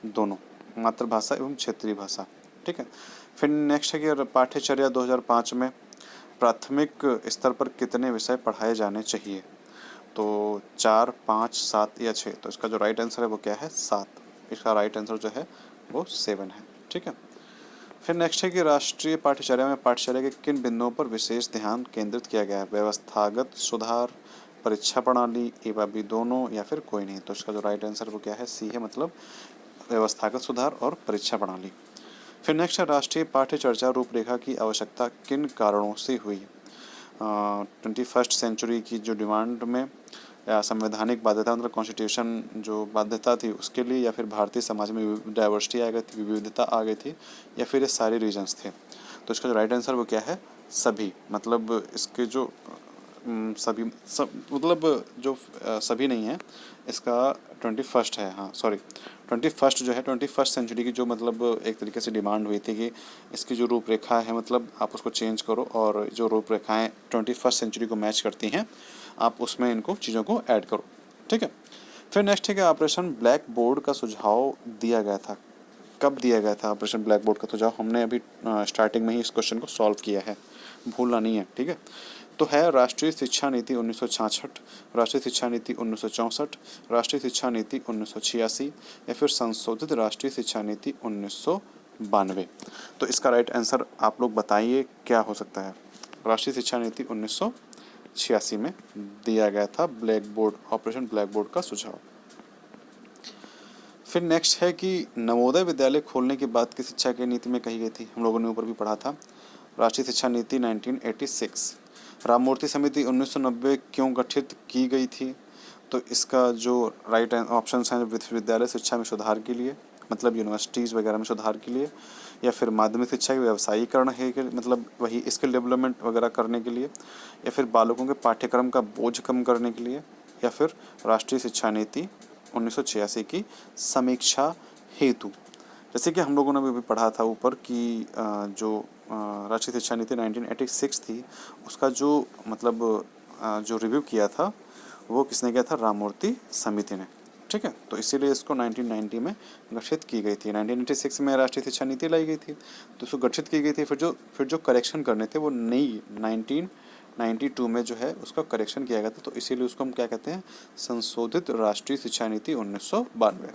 दोनों, मातृभाषा एवं क्षेत्रीय भाषा। ठीक है, फिर नेक्स्ट है कि पाठ्यचर्या 2005 में प्राथमिक स्तर पर कितने विषय पढ़ाए जाने चाहिए। तो 4, 5, 7 या 6। तो इसका जो राइट आंसर है वो क्या है, 7। इसका राइट आंसर जो है वो 7 है। ठीक है, फिर नेक्स्ट है कि राष्ट्रीय पाठ्यचर्या में पाठ्यचर्या के किन बिंदुओं पर विशेष ध्यान केंद्रित किया गया है। व्यवस्थागत सुधार, परीक्षा प्रणाली, ए व बी दोनों या फिर कोई नहीं। तो इसका जो राइट आंसर वो क्या है, सी है, मतलब व्यवस्थागत सुधार और परीक्षा प्रणाली। फिर नेक्स्ट है राष्ट्रीय पाठ्यचर्या रूपरेखा की आवश्यकता किन कारणों से हुई। 21st सेंचुरी की जो डिमांड में, या संवैधानिक बाध्यता मतलब कॉन्स्टिट्यूशन जो बाध्यता थी उसके लिए, या फिर भारतीय समाज में डाइवर्सिटी आ गई थी, विविधता आ गई थी, या फिर ये सारे रीजंस थे। तो इसका जो राइट आंसर वो क्या है, सभी। मतलब इसके जो सभी सब मतलब जो सभी नहीं है, इसका 21st है, हाँ सॉरी 21st जो है 21st सेंचुरी की जो मतलब एक तरीके से डिमांड हुई थी कि इसकी जो रूपरेखा है मतलब आप उसको चेंज करो, और जो रूपरेखाएं 21st सेंचुरी को मैच करती हैं आप उसमें इनको चीज़ों को ऐड करो। ठीक है, फिर नेक्स्ट है कि ऑपरेशन ब्लैक बोर्ड का सुझाव दिया गया था। कब दिया गया था ऑपरेशन ब्लैक बोर्ड का सुझाव, हमने अभी स्टार्टिंग में ही इस क्वेश्चन को सॉल्व किया है, भूलना नहीं है। ठीक है, तो है राष्ट्रीय शिक्षा नीति 1966, राष्ट्रीय शिक्षा नीति 1964, राष्ट्रीय शिक्षा नीति 1986 या फिर संशोधित राष्ट्रीय शिक्षा नीति 1992। तो इसका राइट आंसर आप लोग बताइए क्या हो सकता है। राष्ट्रीय शिक्षा नीति 1986 में दिया गया था black board, operation black board का सुझाव। फिर नेक्स्ट है कि नवोदय विद्यालय खोलने की बात की शिक्षा की नीति में कही गई थी, हम लोगों ने ऊपर भी पढ़ा था, राष्ट्रीय शिक्षा नीति 1986। राममूर्ति समिति 1990 क्यों गठित की गई थी? तो इसका जो राइट ऑप्शन हैं विश्वविद्यालय शिक्षा में सुधार के लिए, मतलब यूनिवर्सिटीज़ वगैरह में सुधार के लिए, या फिर माध्यमिक शिक्षा के व्यवसायीकरण है कि मतलब वही स्किल डेवलपमेंट वगैरह करने के लिए, या फिर बालकों के पाठ्यक्रम का बोझ कम करने के लिए, या फिर राष्ट्रीय शिक्षा नीति 1986 की समीक्षा हेतु। जैसे कि हम लोगों ने भी पढ़ा था ऊपर कि जो राष्ट्रीय शिक्षा नीति 1986 थी, उसका जो मतलब जो रिव्यू किया था वो किसने किया था? राममूर्ति समिति ने। ठीक है, तो इसीलिए इसको 1990 में गठित की गई थी। 1986 में राष्ट्रीय शिक्षा नीति लाई गई थी, तो उसको गठित की गई थी। फिर जो करेक्शन करने थे वो नई 1992 में जो है उसका करेक्शन किया गया था, तो इसीलिए उसको हम क्या कहते हैं? संशोधित राष्ट्रीय शिक्षा नीति 1992।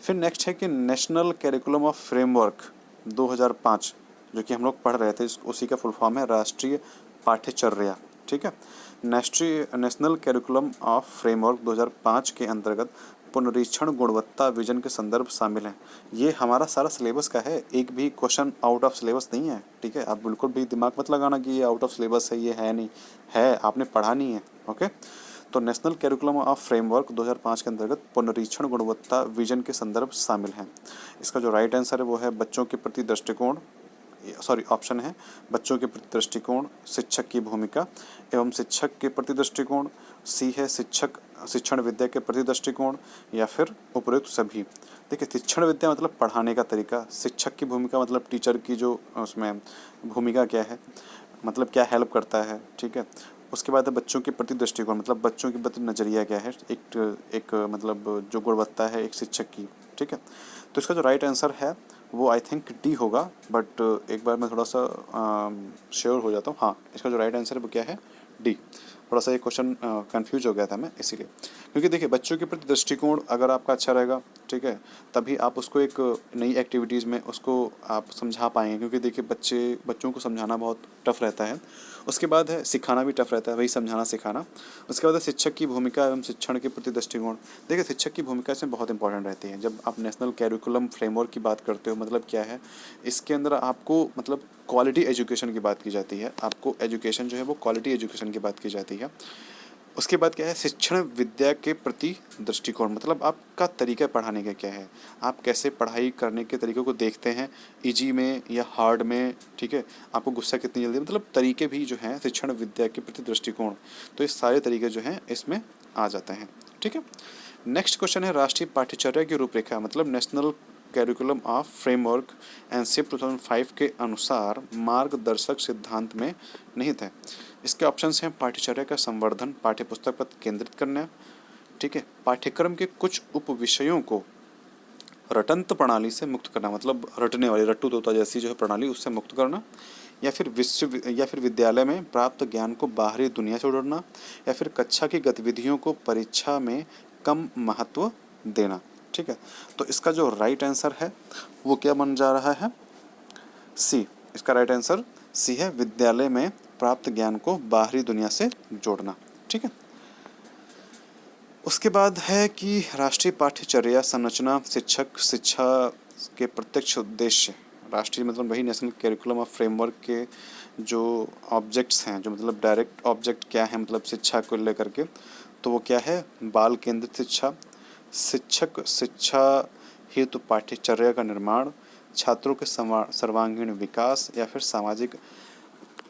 फिर नेक्स्ट है कि नेशनल करिकुलम ऑफ फ्रेमवर्क 2005, जो कि हम लोग पढ़ रहे थे, उसी का फुल फॉर्म है राष्ट्रीय पाठ्यचर्या। ठीक है, नेशनल करिकुलम ऑफ फ्रेमवर्क 2005 के अंतर्गत पुनरीक्षण गुणवत्ता विजन के संदर्भ शामिल हैं। ये हमारा सारा सिलेबस का है, एक भी क्वेश्चन आउट ऑफ सिलेबस नहीं है। ठीक है, आप बिल्कुल भी दिमाग मत लगाना कि ये आउट ऑफ सिलेबस है, ये है नहीं है, आपने पढ़ा नहीं है। ओके, तो नेशनल करिकुलम ऑफ फ्रेमवर्क 2005 के अंतर्गत पुनरीक्षण गुणवत्ता विजन के संदर्भ शामिल हैं। इसका जो राइट आंसर है वो है बच्चों के प्रति दृष्टिकोण, ऑप्शन है बच्चों के प्रति दृष्टिकोण, शिक्षक की भूमिका एवं शिक्षक के प्रति दृष्टिकोण, सी है शिक्षण विद्या के प्रति दृष्टिकोण, या फिर उपयुक्त सभी। देखिए, शिक्षण विद्या मतलब पढ़ाने का तरीका, शिक्षक की भूमिका मतलब टीचर की जो उसमें भूमिका क्या है, मतलब क्या हेल्प करता है। ठीक है, उसके बाद है बच्चों के प्रति दृष्टिकोण, मतलब बच्चों के प्रति नज़रिया क्या है, एक मतलब जो गुणवत्ता है एक शिक्षक की। ठीक है, तो इसका जो राइट आंसर है वो आई थिंक डी होगा, बट एक बार मैं थोड़ा सा श्योर हो जाता हूँ। हाँ, इसका जो राइट आंसर है वो क्या है? डी। थोड़ा सा ये क्वेश्चन कंफ्यूज हो गया था मैं इसीलिए, क्योंकि देखिए बच्चों के प्रति दृष्टिकोण अगर आपका अच्छा रहेगा, ठीक है, तभी आप उसको एक नई एक्टिविटीज़ में उसको आप समझा पाएंगे, क्योंकि देखिए बच्चों को समझाना बहुत टफ रहता है। उसके बाद है सिखाना भी टफ रहता है, वही समझाना सिखाना। उसके बाद है शिक्षक की भूमिका एवं शिक्षण के प्रति दृष्टिकोण। देखिए, शिक्षक की भूमिका इसमें बहुत इंपॉर्टेंट रहती है। जब आप नेशनल कैरिकुलम फ्रेमवर्क की बात करते हो, मतलब क्या है, इसके अंदर आपको मतलब क्वालिटी एजुकेशन की बात की जाती है, आपको एजुकेशन जो है वो क्वालिटी एजुकेशन की बात की जाती है। उसके बाद क्या है? शिक्षण विद्या के प्रति दृष्टिकोण, मतलब आपका तरीका पढ़ाने का क्या है, आप कैसे पढ़ाई करने के तरीक़ों को देखते हैं, इजी में या हार्ड में। ठीक है, आपको गुस्सा कितनी जल्दी, मतलब तरीके भी जो हैं शिक्षण विद्या के प्रति दृष्टिकोण, तो ये सारे तरीके जो हैं इसमें आ जाते हैं। ठीक है, नेक्स्ट क्वेश्चन है राष्ट्रीय पाठ्यचर्या की रूपरेखा, मतलब national curriculum of framework NCF 2005 के अनुसार मार्गदर्शक सिद्धांत में निहित है। इसके ऑप्शंस हैं पाठ्यचर्या का संवर्धन, पाठ्यपुस्तक पर केंद्रित करना, ठीक है, पाठ्यक्रम के कुछ उप विषयों को रटंत प्रणाली से मुक्त करना, मतलब रटने वाली रट्टू तोता जैसी जो है प्रणाली उससे मुक्त करना, या फिर विद्यालय में प्राप्त ज्ञान को बाहरी दुनिया से जोड़ना, या फिर कक्षा की गतिविधियों को परीक्षा में कम महत्व देना। ठीक है, तो इसका जो राइट आंसर है वो क्या बन जा रहा है? सी। इसका राइट आंसर सी है, विद्यालय में प्राप्त ज्ञान को बाहरी दुनिया से जोड़ना। ठीक है, उसके बाद है कि राष्ट्रीय पाठ्यचर्या संरचना शिक्षक शिक्षा के प्रत्यक्ष उद्देश्य, राष्ट्रीय मतलब वही नेशनल करिकुलम ऑफ फ्रेमवर्क के जो ऑब्जेक्ट्स हैं, जो मतलब डायरेक्ट ऑब्जेक्ट क्या है, मतलब शिक्षा को लेकर के, तो वो क्या है? बाल केंद्रित शिक्षा, शिक्षक शिक्षा हेतु पाठ्यचर्या का निर्माण, छात्रों के सर्वांगीण विकास, या फिर सामाजिक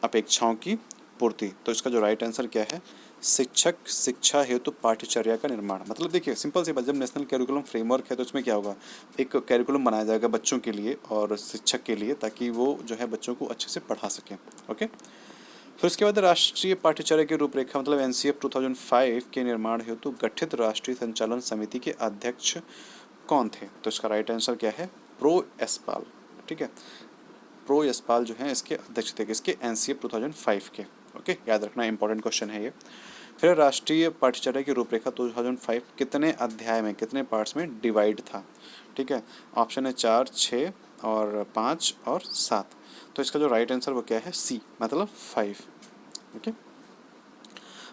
अपेक्षाओं की पूर्ति। तो इसका जो राइट आंसर क्या है? शिक्षक शिक्षा हेतु पाठ्यचर्या का निर्माण। मतलब देखिए सिंपल सी बात, जब नेशनल कैरिकुलम फ्रेमवर्क है तो इसमें क्या होगा, एक कैरिकुलम बनाया जाएगा बच्चों के लिए और शिक्षक के लिए, ताकि वो जो है बच्चों को अच्छे से पढ़ा सकें। ओके, फिर उसके बाद राष्ट्रीय पाठ्यचर्या की रूपरेखा, मतलब एनसीएफ 2005 के निर्माण हेतु गठित राष्ट्रीय संचालन समिति के अध्यक्ष कौन थे? तो इसका राइट आंसर क्या है? प्रो यशपाल। ठीक है, प्रो यशपाल जो हैं इसके अध्यक्ष थे, इसके एनसीएफ 2005 के। ओके, याद रखना, इंपॉर्टेंट क्वेश्चन है ये। फिर राष्ट्रीय पाठ्यचर्या की रूपरेखा 2005 कितने अध्याय में, कितने पार्ट्स में डिवाइड था? ठीक है, ऑप्शन है 4, 6 और 5 और 7। तो इसका जो राइट आंसर वो क्या है? सी, मतलब 5। ओके,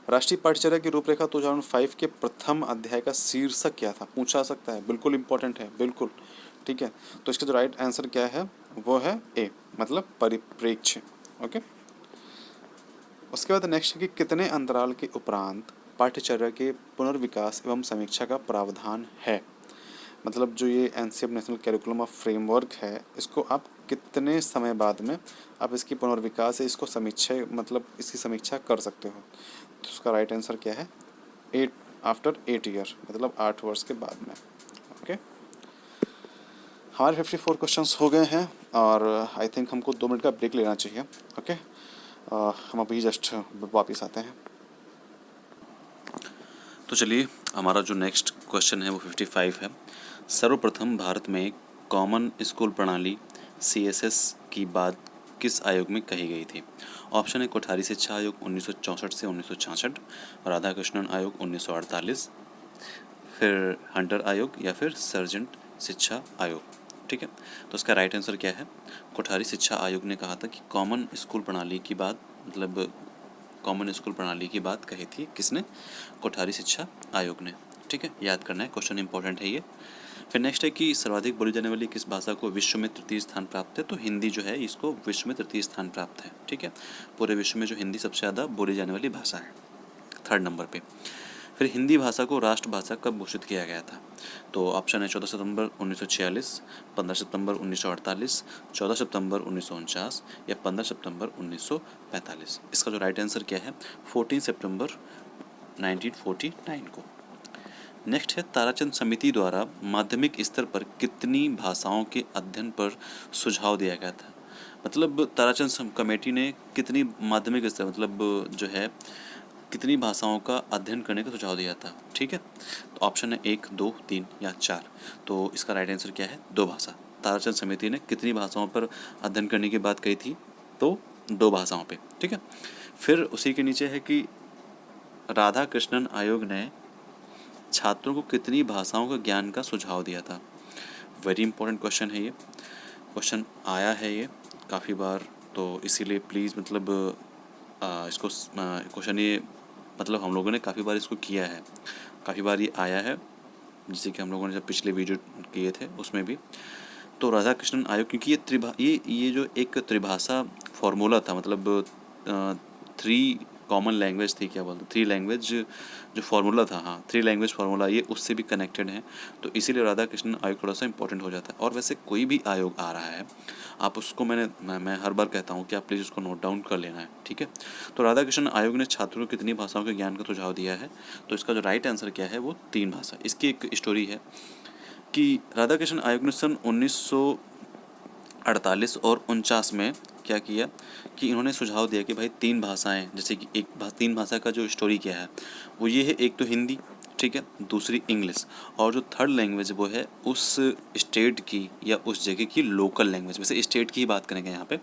राष्ट्रीय पाठ्यचर्या की रूपरेखा 2005 के प्रथम अध्याय का शीर्षक क्या था, पूछा सकता है, बिल्कुल इंपॉर्टेंट है, बिल्कुल। ठीक है, तो इसका जो राइट आंसर क्या है वो है ए, मतलब परिप्रेक्ष्य। ओके, उसके बाद नेक्स्ट है कि कितने अंतराल के उपरांत पाठ्यचर्या के पुनर्विकास एवं समीक्षा का प्रावधान है। मतलब जो ये NCF national curriculum of framework है, इसको आप कितने समय बाद में आप इसकी पुनर्विकास है, इसको समीक्षा, मतलब इसकी समीक्षा कर सकते हो। तो उसका राइट आंसर क्या है, 8 आफ्टर 8 ईयर, मतलब 8 वर्ष के बाद में। ओके, हमारे 54 क्वेश्चंस हो गए हैं और आई थिंक हमको 2 मिनट का ब्रेक लेना चाहिए। ओके, हम अभी जस्ट वापस आते हैं। तो चलिए, हमारा जो नेक्स्ट क्वेश्चन है वो 55 है। सर्वप्रथम भारत में कॉमन स्कूल प्रणाली CSS की बात किस आयोग में कही गई थी। ऑप्शन है कोठारी शिक्षा आयोग 1964 से 1966, राधाकृष्णन आयोग 1948, फिर हंटर आयोग या फिर सर्जेंट शिक्षा आयोग। ठीक है, तो इसका राइट आंसर क्या है, कोठारी शिक्षा आयोग ने कहा था कि कॉमन स्कूल प्रणाली की बात, मतलब कॉमन स्कूल प्रणाली की बात कही थी किसने, कोठारी शिक्षा आयोग ने। ठीक है, याद करना है, क्वेश्चन इंपॉर्टेंट है ये। फिर नेक्स्ट है कि सर्वाधिक बोली जाने वाली किस भाषा को विश्व में तृतीय स्थान प्राप्त है। तो हिंदी जो है इसको विश्व में तृतीय स्थान प्राप्त है। ठीक है, पूरे विश्व में जो हिंदी सबसे ज़्यादा बोली जाने वाली भाषा है, 3rd नंबर पे। फिर हिंदी भाषा को राष्ट्रभाषा कब घोषित किया गया था। तो ऑप्शन है 14 सितंबर 1946, 15 सितंबर 1948, 14 सितंबर 1949 या 15 सितंबर 1945। इसका जो राइट आंसर क्या है, 14 सितंबर 1949 को। नेक्स्ट है ताराचंद समिति द्वारा माध्यमिक स्तर पर कितनी भाषाओं के अध्ययन पर सुझाव दिया गया था। मतलब ताराचंद कमेटी ने कितनी माध्यमिक स्तर, मतलब जो है कितनी भाषाओं का अध्ययन करने का सुझाव दिया था। ठीक है, तो ऑप्शन है 1, 2, 3 या 4। तो इसका राइट आंसर क्या है, 2 भाषा। ताराचंद समिति ने कितनी भाषाओं पर अध्ययन करने की बात कही थी, तो 2 भाषाओं पे। ठीक है, फिर उसी के नीचे है कि राधा कृष्णन आयोग ने छात्रों को कितनी भाषाओं का ज्ञान का सुझाव दिया था। वेरी इंपॉर्टेंट क्वेश्चन है ये, क्वेश्चन आया है ये काफ़ी बार, तो इसीलिए प्लीज़ मतलब इसको क्वेश्चन ये, मतलब हम लोगों ने काफ़ी बार इसको किया है, काफ़ी बार ये आया है, जैसे कि हम लोगों ने जब पिछले वीडियो किए थे उसमें भी। तो राधा कृष्णन आयोग, क्योंकि ये जो एक त्रिभाषा फॉर्मूला था, मतलब 3 कॉमन लैंग्वेज थी, क्या बोलते, 3 लैंग्वेज जो फार्मूला था, हाँ 3 लैंग्वेज फार्मूला, ये उससे भी कनेक्टेड है। तो इसीलिए राधा कृष्णन आयोग थोड़ा सा इंपॉर्टेंट हो जाता है। और वैसे कोई भी आयोग आ रहा है, आप उसको मैं हर बार कहता हूँ कि आप प्लीज़ उसको नोट डाउन कर लेना है। ठीक है, तो राधा कृष्णन आयोग ने छात्रों को कितनी भाषाओं के ज्ञान का सुझाव दिया है। तो इसका जो राइट आंसर क्या है, वो 3 भाषा। इसकी एक स्टोरी है कि राधा कृष्णन आयोग ने सन 1948 और 49 में क्या किया कि इन्होंने सुझाव दिया कि भाई 3 भाषाएं, जैसे कि 3 भाषा का जो स्टोरी क्या है वो ये है, एक तो हिंदी, ठीक है, दूसरी इंग्लिश, और जो 3rd लैंग्वेज वो है उस स्टेट की या उस जगह की लोकल लैंग्वेज। वैसे स्टेट की ही बात करेंगे यहाँ पे,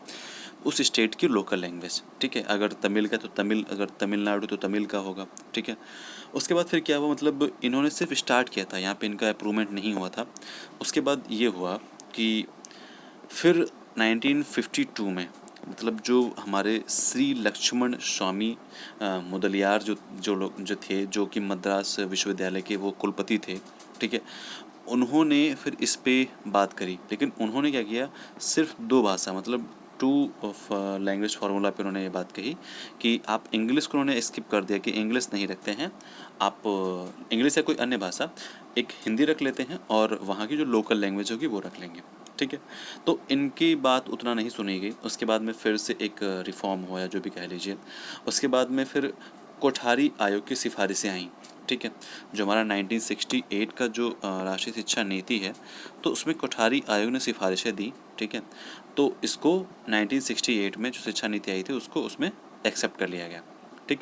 उस स्टेट की लोकल लैंग्वेज। ठीक है, अगर तमिल का तो तमिल, अगर तमिलनाडु तो तमिल का होगा। ठीक है, उसके बाद फिर क्या हुआ, मतलब इन्होंने सिर्फ स्टार्ट किया था, यहाँ पे इनका अप्रूवमेंट नहीं हुआ था। उसके बाद ये हुआ कि फिर 1952 में, मतलब जो हमारे श्री लक्ष्मण स्वामी मुदलियार जो लोग जो थे, जो कि मद्रास विश्वविद्यालय के वो कुलपति थे। ठीक है, उन्होंने फिर इस पे बात करी, लेकिन उन्होंने क्या किया, सिर्फ 2 भाषा, मतलब 2 ऑफ लैंग्वेज फार्मूला पे उन्होंने ये बात कही कि आप इंग्लिश को उन्होंने स्किप कर दिया कि इंग्लिश नहीं रखते हैं, आप इंग्लिश या कोई अन्य भाषा, एक हिंदी रख लेते हैं और वहाँ की जो लोकल लैंग्वेज होगी वो रख लेंगे। ठीक है, तो इनकी बात उतना नहीं सुनी गई। उसके बाद में फिर से एक रिफॉर्म हुआ, जो भी कह लीजिए। उसके बाद में फिर कोठारी आयोग की सिफारिशें आईं। ठीक है, जो हमारा 1968 का जो राष्ट्रीय शिक्षा नीति है, तो उसमें कोठारी आयोग ने सिफारिशें दी। ठीक है, तो इसको 1968 में जो शिक्षा नीति आई थी उसको उसमें एक्सेप्ट कर लिया गया। ठीक,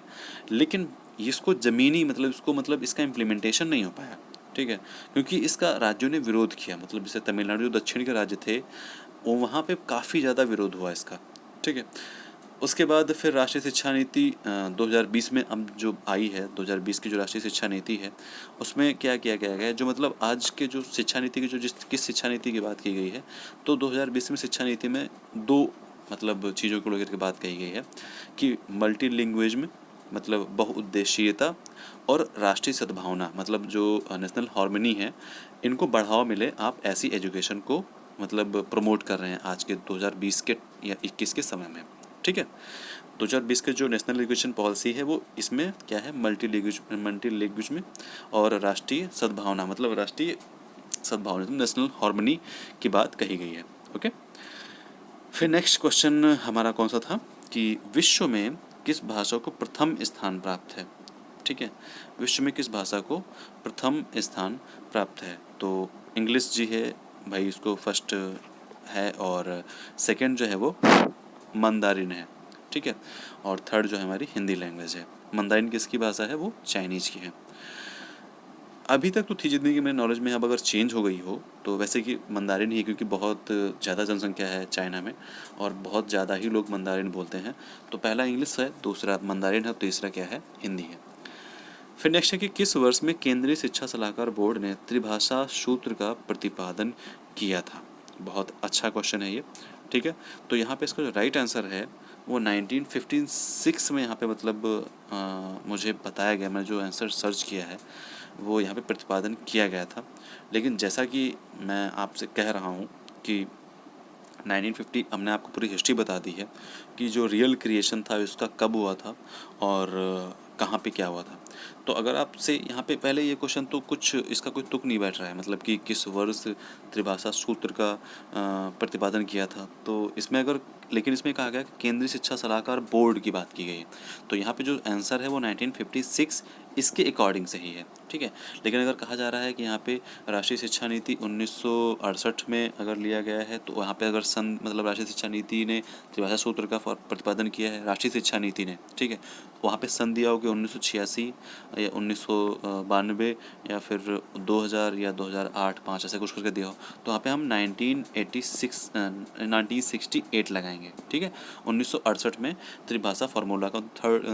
लेकिन इसको ज़मीनी, मतलब इसको, मतलब इसका इम्प्लीमेंटेशन नहीं हो पाया। ठीक है, क्योंकि इसका राज्यों ने विरोध किया, मतलब जैसे तमिलनाडु जो दक्षिण के राज्य थे वो, वहाँ पे काफ़ी ज़्यादा विरोध हुआ इसका। ठीक है, उसके बाद फिर राष्ट्रीय शिक्षा नीति 2020 में अब जो आई है, 2020 की जो राष्ट्रीय शिक्षा नीति है उसमें क्या किया गया है, जो मतलब आज के जो शिक्षा नीति की जो किस शिक्षा नीति की बात की गई है, तो 2020 में शिक्षा नीति में 2 मतलब चीज़ों को लेकर के बात कही गई है कि मल्टी लैंग्वेज में मतलब बहुउद्देशीयता और राष्ट्रीय सद्भावना, मतलब जो नेशनल हार्मनी है, इनको बढ़ावा मिले, आप ऐसी एजुकेशन को मतलब प्रमोट कर रहे हैं आज के 2020 के या 21 के समय में। ठीक है, 2020 के जो नेशनल एजुकेशन पॉलिसी है वो इसमें क्या है, मल्टी लैंग्वेज में और राष्ट्रीय सद्भावना, मतलब राष्ट्रीय सद्भावना, नेशनल हार्मनी की बात कही गई है। ओके, फिर नेक्स्ट क्वेश्चन हमारा कौन सा था कि विश्व में किस भाषा को प्रथम स्थान प्राप्त है। ठीक है, विश्व में किस भाषा को प्रथम स्थान प्राप्त है, तो इंग्लिश जी है भाई, इसको फर्स्ट है, और सेकंड जो है वो मंदारिन है। ठीक है, और थर्ड जो है हमारी हिंदी लैंग्वेज है। मंदारिन किसकी भाषा है, वो चाइनीज़ की है। अभी तक तो थी जितनी कि मेरे नॉलेज में, अब अगर चेंज हो गई हो तो वैसे कि मंदारिन ही, क्योंकि बहुत ज़्यादा जनसंख्या है चाइना में और बहुत ज़्यादा ही लोग मंदारिन बोलते हैं। तो पहला इंग्लिश है, दूसरा मंदारिन है, तीसरा क्या है, हिंदी है। फिर नेक्स्ट है कि किस वर्ष में केंद्रीय शिक्षा सलाहकार बोर्ड ने त्रिभाषा सूत्र का प्रतिपादन किया था। बहुत अच्छा क्वेश्चन है ये। ठीक है, तो यहाँ पे इसका जो राइट आंसर है वो 1956 में यहाँ पे मतलब मुझे बताया गया, मैंने जो आंसर सर्च किया है वो यहाँ पे प्रतिपादन किया गया था। लेकिन जैसा कि मैं आपसे कह रहा हूँ कि 1950, हमने आपको पूरी हिस्ट्री बता दी है कि जो रियल क्रिएशन था उसका कब हुआ था और कहाँ पे क्या हुआ था। तो अगर आपसे यहाँ पे पहले ये क्वेश्चन, तो कुछ इसका कोई तुक नहीं बैठ रहा है, मतलब कि किस वर्ष त्रिभाषा सूत्र का प्रतिपादन किया था। तो इसमें अगर, लेकिन इसमें कहा गया कि केंद्रीय शिक्षा सलाहकार बोर्ड की बात की गई है, तो यहाँ पे जो आंसर है वो 1956 इसके अकॉर्डिंग सही है। ठीक है, लेकिन अगर कहा जा रहा है कि यहाँ पे राष्ट्रीय शिक्षा नीति 1968 में अगर लिया गया है, तो वहाँ पे अगर सन मतलब राष्ट्रीय शिक्षा नीति ने त्रिभाषा सूत्र का प्रतिपादन किया है, राष्ट्रीय शिक्षा नीति ने। ठीक है, वहाँ पे सन दिया होगा 1986 या 1992 या फिर 2000 या 2008-5 ऐसे कुछ करके दिया हो, तो वहाँ पे हम 1968 लगाएंगे। ठीक है, 1968 में त्रिभाषा फार्मूला का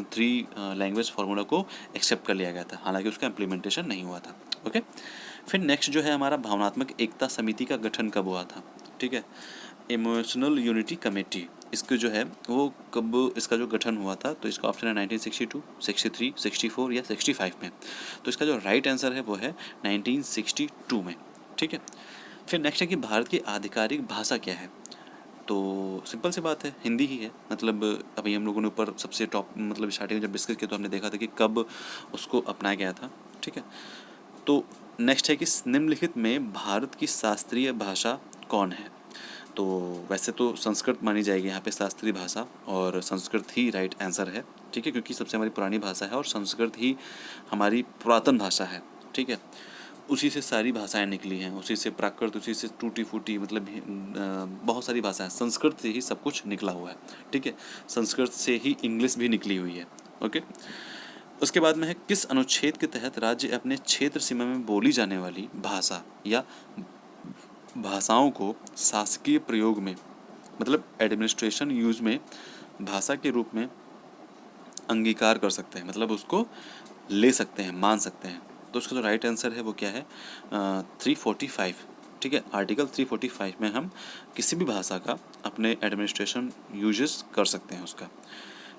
थ्री लैंग्वेज फार्मूला को एक्सेप्ट कर लिया गया था, हालांकि उसका इम्प्लीमेंटेशन नहीं हुआ था। ओके, फिर नेक्स्ट जो है हमारा भावनात्मक एकता समिति का गठन कब हुआ था। ठीक है, इमोशनल यूनिटी कमेटी, इसको जो है वो कब इसका जो गठन हुआ था, तो इसका ऑप्शन है 1962, 63, 64 या 65 में। तो इसका जो राइट आंसर है वो है 1962 में। ठीक है, फिर नेक्स्ट है कि भारत की आधिकारिक भाषा क्या है। तो सिंपल सी बात है, हिंदी ही है। मतलब अभी हम लोगों ने ऊपर सबसे टॉप मतलब स्टार्टिंग में जब डिस्कस किया तो हमने देखा था कि कब उसको अपनाया गया था। ठीक है, तो नेक्स्ट है कि निम्नलिखित में भारत की शास्त्रीय भाषा कौन है। तो वैसे तो संस्कृत मानी जाएगी यहाँ पे शास्त्रीय भाषा, और संस्कृत ही राइट आंसर है। ठीक है, क्योंकि सबसे हमारी पुरानी भाषा है और संस्कृत ही हमारी पुरातन भाषा है। ठीक है, उसी से सारी भाषाएं निकली हैं, उसी से प्राकृत, उसी से टूटी फूटी, मतलब बहुत सारी भाषाएं, संस्कृत से ही सब कुछ निकला हुआ है। ठीक है, संस्कृत से ही इंग्लिश भी निकली हुई है। ओके, उसके बाद में है किस अनुच्छेद के तहत राज्य अपने क्षेत्र सीमा में बोली जाने वाली भाषा या भाषाओं को शासकीय प्रयोग में, मतलब एडमिनिस्ट्रेशन यूज में भाषा के रूप में अंगीकार कर सकते हैं, मतलब उसको ले सकते हैं, मान सकते हैं। तो उसका जो राइट आंसर है वो क्या है, 345। ठीक है, आर्टिकल 345 में हम किसी भी भाषा का अपने एडमिनिस्ट्रेशन यूजेस कर सकते हैं उसका।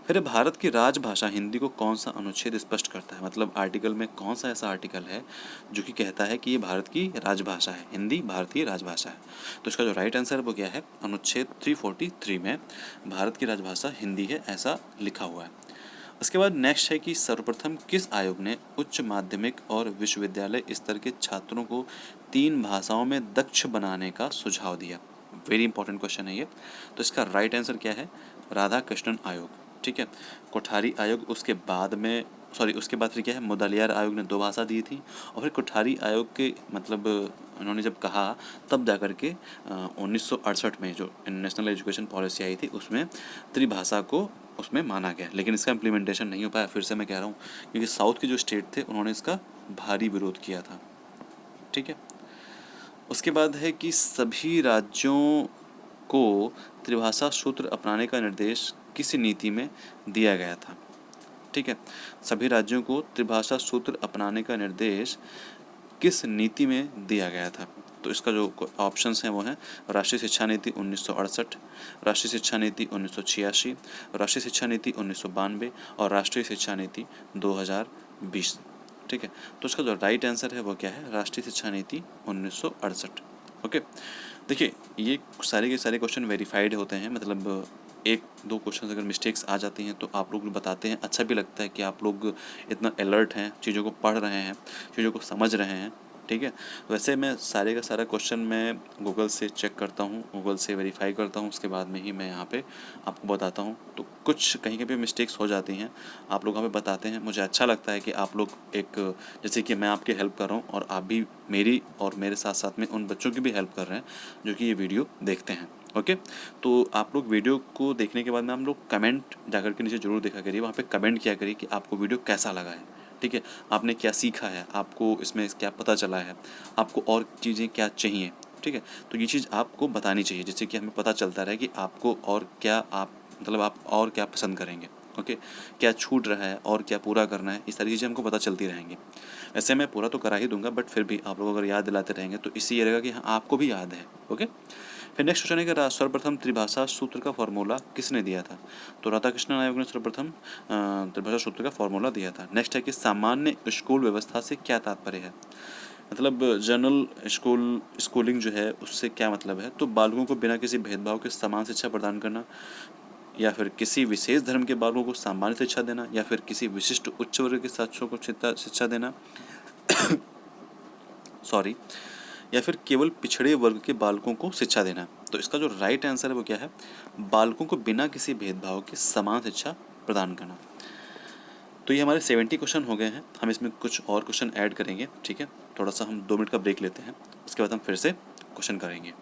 फिर भारत की राजभाषा हिंदी को कौन सा अनुच्छेद स्पष्ट करता है, मतलब आर्टिकल में कौन सा ऐसा आर्टिकल है जो कि कहता है कि ये भारत की राजभाषा है, हिंदी भारतीय राजभाषा है। तो इसका जो राइट आंसर है वो क्या है, अनुच्छेद 343 में भारत की राजभाषा हिंदी है, ऐसा लिखा हुआ है। उसके बाद नेक्स्ट है कि सर्वप्रथम किस आयोग ने उच्च माध्यमिक और विश्वविद्यालय स्तर के छात्रों को 3 भाषाओं में दक्ष बनाने का सुझाव दिया। वेरी इंपॉर्टेंट क्वेश्चन है ये। तो इसका राइट आंसर क्या है, राधा कृष्णन आयोग। ठीक है, कोठारी आयोग उसके बाद में, उसके बाद फिर क्या है, मुदलियार आयोग ने 2 भाषा दी थी, और फिर कोठारी आयोग के मतलब उन्होंने जब कहा तब जा कर के 1968 में जो नेशनल एजुकेशन पॉलिसी आई थी उसमें त्रिभाषा को उसमें माना गया, लेकिन इसका इम्प्लीमेंटेशन नहीं हो पाया। फिर से मैं कह रहा हूँ, क्योंकि साउथ के जो स्टेट थे उन्होंने इसका भारी विरोध किया था। ठीक है, उसके बाद है कि सभी राज्यों को त्रिभाषा सूत्र अपनाने का निर्देश किस नीति में दिया गया था। ठीक है, सभी राज्यों को त्रिभाषा सूत्र अपनाने का निर्देश किस नीति में दिया गया था। तो इसका जो ऑप्शंस हैं वो हैं राष्ट्रीय शिक्षा नीति 1968, राष्ट्रीय शिक्षा नीति 1986, राष्ट्रीय शिक्षा नीति 1992 और राष्ट्रीय शिक्षा नीति 2020। ठीक है, तो इसका जो राइट आंसर है वो क्या है, राष्ट्रीय शिक्षा नीति 1968। ओके, देखिए ये सारे के सारे क्वेश्चन वेरीफाइड होते हैं, मतलब एक दो क्वेश्चन अगर मिस्टेक्स आ जाती हैं तो आप लोग बताते हैं, अच्छा भी लगता है कि आप लोग इतना अलर्ट हैं, चीज़ों को पढ़ रहे हैं, चीज़ों को समझ रहे हैं। ठीक है, वैसे मैं सारे का सारा क्वेश्चन मैं गूगल से चेक करता हूँ, गूगल से वेरीफाई करता हूँ, उसके बाद में ही मैं यहाँ पे आपको बताता हूँ। तो कुछ कहीं कहीं मिस्टेक्स हो जाती हैं, आप लोग हमें बताते हैं, मुझे अच्छा लगता है कि आप लोग एक, जैसे कि मैं आपकी हेल्प कर रहा हूँ और आप भी मेरी और मेरे साथ साथ में उन बच्चों की भी हेल्प कर रहे हैं जो कि ये वीडियो देखते हैं। ओके, तो आप लोग वीडियो को देखने के बाद में हम लोग कमेंट जाकर के नीचे ज़रूर देखा करिए, वहाँ पे कमेंट किया करिए कि आपको वीडियो कैसा लगा है। ठीक है, आपने क्या सीखा है, आपको इसमें क्या पता चला है, आपको और चीज़ें क्या चाहिए। ठीक है, तो ये चीज़ आपको बतानी चाहिए, जिससे कि हमें पता चलता रहे कि आपको और क्या, आप मतलब आप और क्या पसंद करेंगे। ओके, क्या छूट रहा है और क्या पूरा करना है, ये सारी चीज़ें हमको पता चलती रहेंगी। ऐसे मैं पूरा तो करा ही दूंगा, बट फिर भी आप लोग अगर याद दिलाते रहेंगे तो इससे ये रहेगा कि हाँ आपको भी याद है। ओके, फिर नेक्स्ट क्वेश्चन है कि सर्वप्रथम त्रिभाषा सूत्र का फॉर्मूला किसने दिया था? तो राधाकृष्णन आयोग ने सर्वप्रथम त्रिभाषा सूत्र का फॉर्मूला दिया था। नेक्स्ट है कि सामान्य स्कूल व्यवस्था से क्या तात्पर्य है? मतलब जनरल स्कूलिंग जो है उससे क्या मतलब है? तो बालकों को बिना किसी भेदभाव के समान शिक्षा प्रदान करना, या फिर किसी विशेष धर्म के बालकों को सामान्य शिक्षा देना, या फिर किसी विशिष्ट उच्च वर्ग के छात्रों को शिक्षा देना सॉरी, या फिर केवल पिछड़े वर्ग के बालकों को शिक्षा देना। तो इसका जो राइट आंसर है वो क्या है, बालकों को बिना किसी भेदभाव के समान शिक्षा प्रदान करना। तो ये हमारे 70 क्वेश्चन हो गए हैं, हम इसमें कुछ और क्वेश्चन ऐड करेंगे। ठीक है, थोड़ा सा हम 2 मिनट का ब्रेक लेते हैं, उसके बाद हम फिर से क्वेश्चन करेंगे।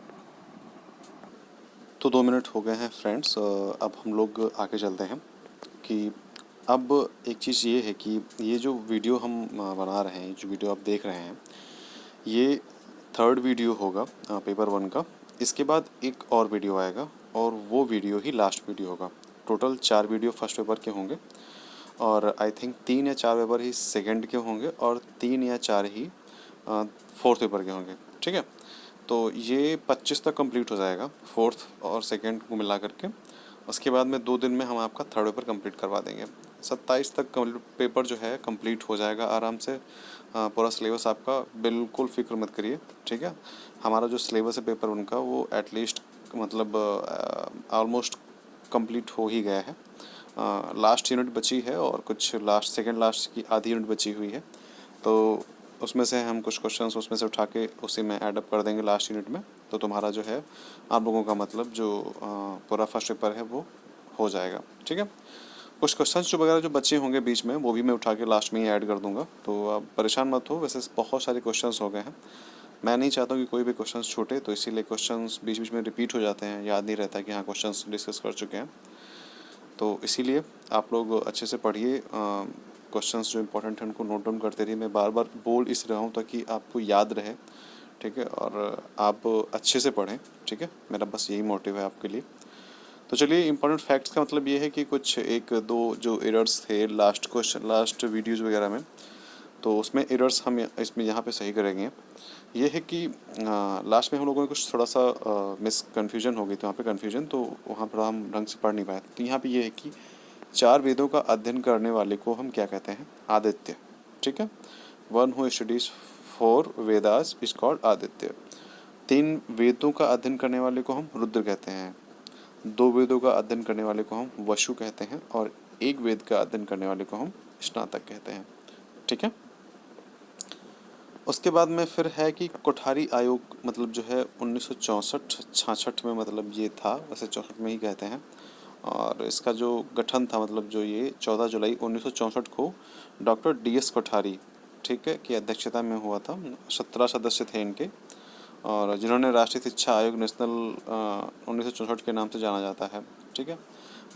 तो 2 मिनट हो गए हैं फ्रेंड्स, अब हम लोग आगे चलते हैं कि अब एक चीज़ ये है कि ये जो वीडियो हम बना रहे हैं, जो वीडियो आप देख रहे हैं, ये थर्ड वीडियो होगा पेपर 1 का। इसके बाद एक और वीडियो आएगा और वो वीडियो ही लास्ट वीडियो होगा। टोटल 4 वीडियो फर्स्ट पेपर के होंगे और आई थिंक 3 या 4 पेपर ही सेकंड के होंगे और 3 या 4 ही फोर्थ पेपर के होंगे। ठीक है, तो ये 25 तक कंप्लीट हो जाएगा, फोर्थ और सेकंड को मिला करके। उसके बाद में 2 दिन में हम आपका थर्ड पेपर कंप्लीट करवा देंगे। 27 तक पेपर जो है कंप्लीट हो जाएगा आराम से। पूरा सिलेबस आपका, बिल्कुल फिक्र मत करिए। ठीक है, हमारा जो सिलेबस है पेपर उनका वो एटलीस्ट मतलब ऑलमोस्ट कंप्लीट हो ही गया है। लास्ट यूनिट बची है और कुछ सेकंड लास्ट की आधी यूनिट बची हुई है, तो उसमें से हम कुछ क्वेश्चंस उसमें से उठा के उसी में ऐड अप कर देंगे लास्ट यूनिट में। तो तुम्हारा जो है, आप लोगों का मतलब जो पूरा फर्स्ट पेपर है वो हो जाएगा। ठीक है, कुछ क्वेश्चंस जो वगैरह जो बच्चे होंगे बीच में वो भी मैं उठा के लास्ट में ही ऐड कर दूंगा, तो आप परेशान मत हो। वैसे बहुत सारे क्वेश्चंस हो गए हैं, मैं नहीं चाहता हूँ कि कोई भी क्वेश्चंस छूटे, तो इसीलिए क्वेश्चंस बीच बीच में रिपीट हो जाते हैं, याद नहीं रहता कि हाँ क्वेश्चंस डिस्कस कर चुके हैं। तो इसीलिए आप लोग अच्छे से पढ़िए, क्वेश्चंस जो इंपॉर्टेंट हैं उनको नोट डाउन करते रहिए। मैं बार बार बोल इस रहा हूँ ताकि आपको याद रहे। ठीक है, और आप अच्छे से पढ़ें। ठीक है, मेरा बस यही मोटिव है आपके लिए। तो चलिए, इंपॉर्टेंट फैक्ट्स का मतलब ये है कि कुछ एक दो जो एरर्स थे लास्ट वीडियोज़ वगैरह में, तो उसमें एरर्स हम इसमें यहाँ पे सही करेंगे। ये है कि लास्ट में हम लोगों ने कुछ थोड़ा सा मिस कन्फ्यूजन हो गई थी, वहाँ पे कन्फ्यूजन, तो वहाँ पर हम ढंग से पढ़ नहीं पाए। तो यहाँ पे ये है कि 4 वेदों का अध्ययन करने वाले को हम क्या कहते हैं, आदित्य। ठीक है, one who studies 4 Vedas is called Aditya. 3 वेदों का अध्ययन करने वाले को हम रुद्र कहते हैं। 2 वेदों का अध्ययन करने वाले को हम वसु कहते हैं और 1 वेद का अध्ययन करने वाले को हम स्नातक कहते हैं। ठीक है, उसके बाद में फिर है कि कोठारी आयोग मतलब जो है 1964-66 में मतलब ये था, वैसे 64 में ही कहते हैं। और इसका जो गठन था मतलब जो ये 14 जुलाई 1964 को डॉक्टर DS कोठारी, ठीक है, की अध्यक्षता में हुआ था। 17 सदस्य थे इनके, और जिन्होंने राष्ट्रीय शिक्षा आयोग नेशनल 1964 के नाम से जाना जाता है। ठीक है,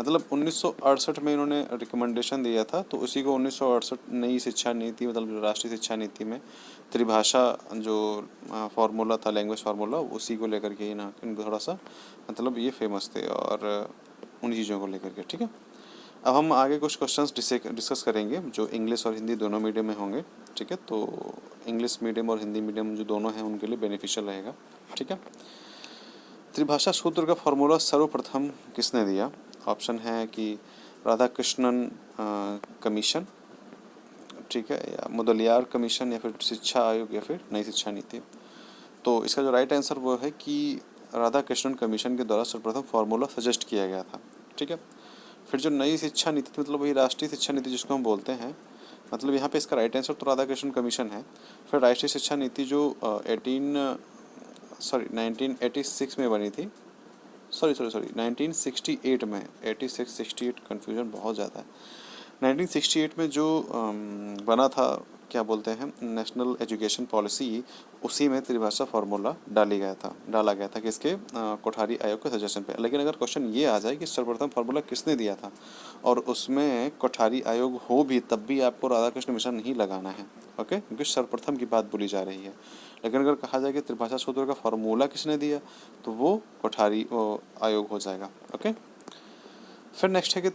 मतलब 1968 में इन्होंने रिकमेंडेशन दिया था, तो उसी को 1968 नई शिक्षा नीति मतलब राष्ट्रीय शिक्षा नीति में त्रिभाषा जो फार्मूला था, लैंग्वेज फार्मूला, उसी को लेकर के इनको थोड़ा सा मतलब ये फेमस थे और उन चीज़ों को लेकर के। ठीक है, अब हम आगे कुछ क्वेश्चंस डिस्कस करेंगे जो इंग्लिश और हिंदी दोनों मीडियम में होंगे, ठीक है। तो इंग्लिश मीडियम और हिंदी मीडियम जो दोनों हैं उनके लिए बेनिफिशियल रहेगा, ठीक है। त्रिभाषा सूत्र का फॉर्मूला सर्वप्रथम किसने दिया? ऑप्शन है कि राधा कृष्णन कमीशन, ठीक है, या मुदलियार कमीशन, या फिर शिक्षा आयोग, या फिर नई शिक्षा नीति। तो इसका जो राइट आंसर वो है कि राधा कृष्णन कमीशन के द्वारा सर्वप्रथम फार्मूला सजेस्ट किया गया था, ठीक है। फिर जो नई शिक्षा नीति थी, मतलब वही राष्ट्रीय शिक्षा नीति जिसको हम बोलते हैं, मतलब यहाँ पे इसका राइट आंसर तो राधा कृष्णन कमीशन है। फिर राष्ट्रीय शिक्षा नीति जो 1986 में बनी थी, सॉरी 1968 में, 86 68 कन्फ्यूजन बहुत ज़्यादा है। 1968 में जो बना था, क्या बोलते हैं, नेशनल एजुकेशन पॉलिसी, उसी में त्रिभाषा फार्मूला डाला गया था किसके, कोठारी आयोग के सजेशन पे। लेकिन अगर क्वेश्चन ये आ जाए कि सर्वप्रथम फार्मूला किसने दिया था और उसमें कोठारी आयोग हो भी, तब भी आपको राधाकृष्ण मिशन नहीं लगाना है, ओके, क्योंकि सर्वप्रथम की बात बोली जा रही है। लेकिन अगर कहा जाए कि त्रिभाषा सूत्र का फार्मूला किसने दिया, तो वो कोठारी आयोग हो जाएगा, ओके। फिर नेक्स्ट है कि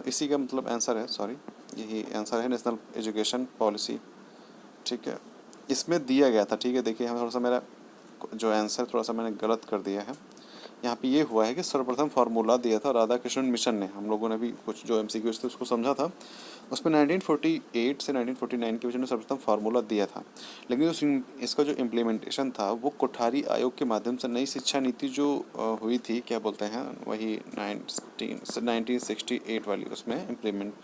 इसी का मतलब आंसर है, सॉरी यही आंसर है, नेशनल एजुकेशन पॉलिसी, ठीक है, इसमें दिया गया था, ठीक है। देखिए हम थोड़ा सा, मेरा जो आंसर थोड़ा सा मैंने गलत कर दिया है। यहाँ पे ये हुआ है कि सर्वप्रथम फार्मूला दिया था राधा कृष्णन मिशन ने। हम लोगों ने भी कुछ जो एमसीक्यूज थे उसको समझा था, उसमें 1948 से 1949 के बीच में सर्वप्रथम फार्मूला दिया था। लेकिन उस इसका जो इम्प्लीमेंटेशन था वो कोठारी आयोग के माध्यम से नई शिक्षा नीति जो हुई थी, क्या बोलते हैं, वही 1968 वाली, उसमें इम्प्लीमेंट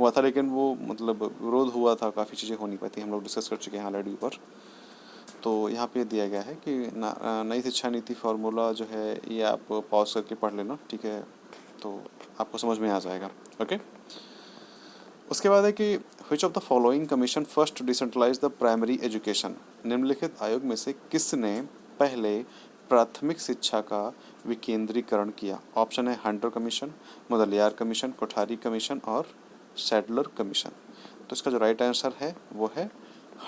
हुआ था। लेकिन वो मतलब विरोध हुआ था, काफ़ी चीज़ें हो नहीं पाती, हम लोग डिस्कस कर चुके हैं ऑलरेडी ऊपर। तो यहाँ पे दिया गया है कि नई शिक्षा नीति फार्मूला जो है, ये आप पॉज करके पढ़ लेना, ठीक है, तो आपको समझ में आ जाएगा, ओके। उसके बाद है कि which of the following commission first decentralize the primary education, निम्नलिखित आयोग में से किसने पहले प्राथमिक शिक्षा का विकेंद्रीकरण किया? ऑप्शन है Hunter commission, Mudaliar commission, Kothari commission और सैडलर कमीशन। तो इसका जो राइट आंसर है वो है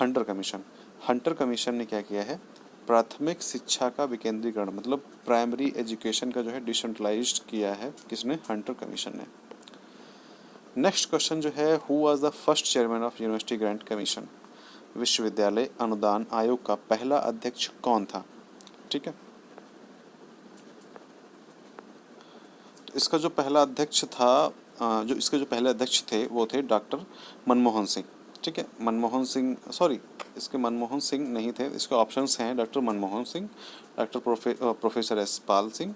हंटर कमीशन। हंटर कमीशन ने क्या किया है, प्राथमिक शिक्षा का विकेंद्रीकरण, मतलब प्राइमरी एजुकेशन का जो है डिसेंट्रलाइज्ड किया है, किसने, हंटर कमीशन ने। नेक्स्ट क्वेश्चन जो है, who was the first chairman of university grant commission, विश्वविद्यालय अनुदान आयोग का पहला अध्यक्ष कौन था, ठीक है। तो इसका जो पहला अध्यक्ष था, इसके जो पहले अध्यक्ष थे वो थे डॉक्टर मनमोहन सिंह, ठीक है। मनमोहन सिंह, सॉरी इसके मनमोहन सिंह नहीं थे, इसके ऑप्शंस हैं doctor Manmohan Singh, doctor professor S Pal Singh,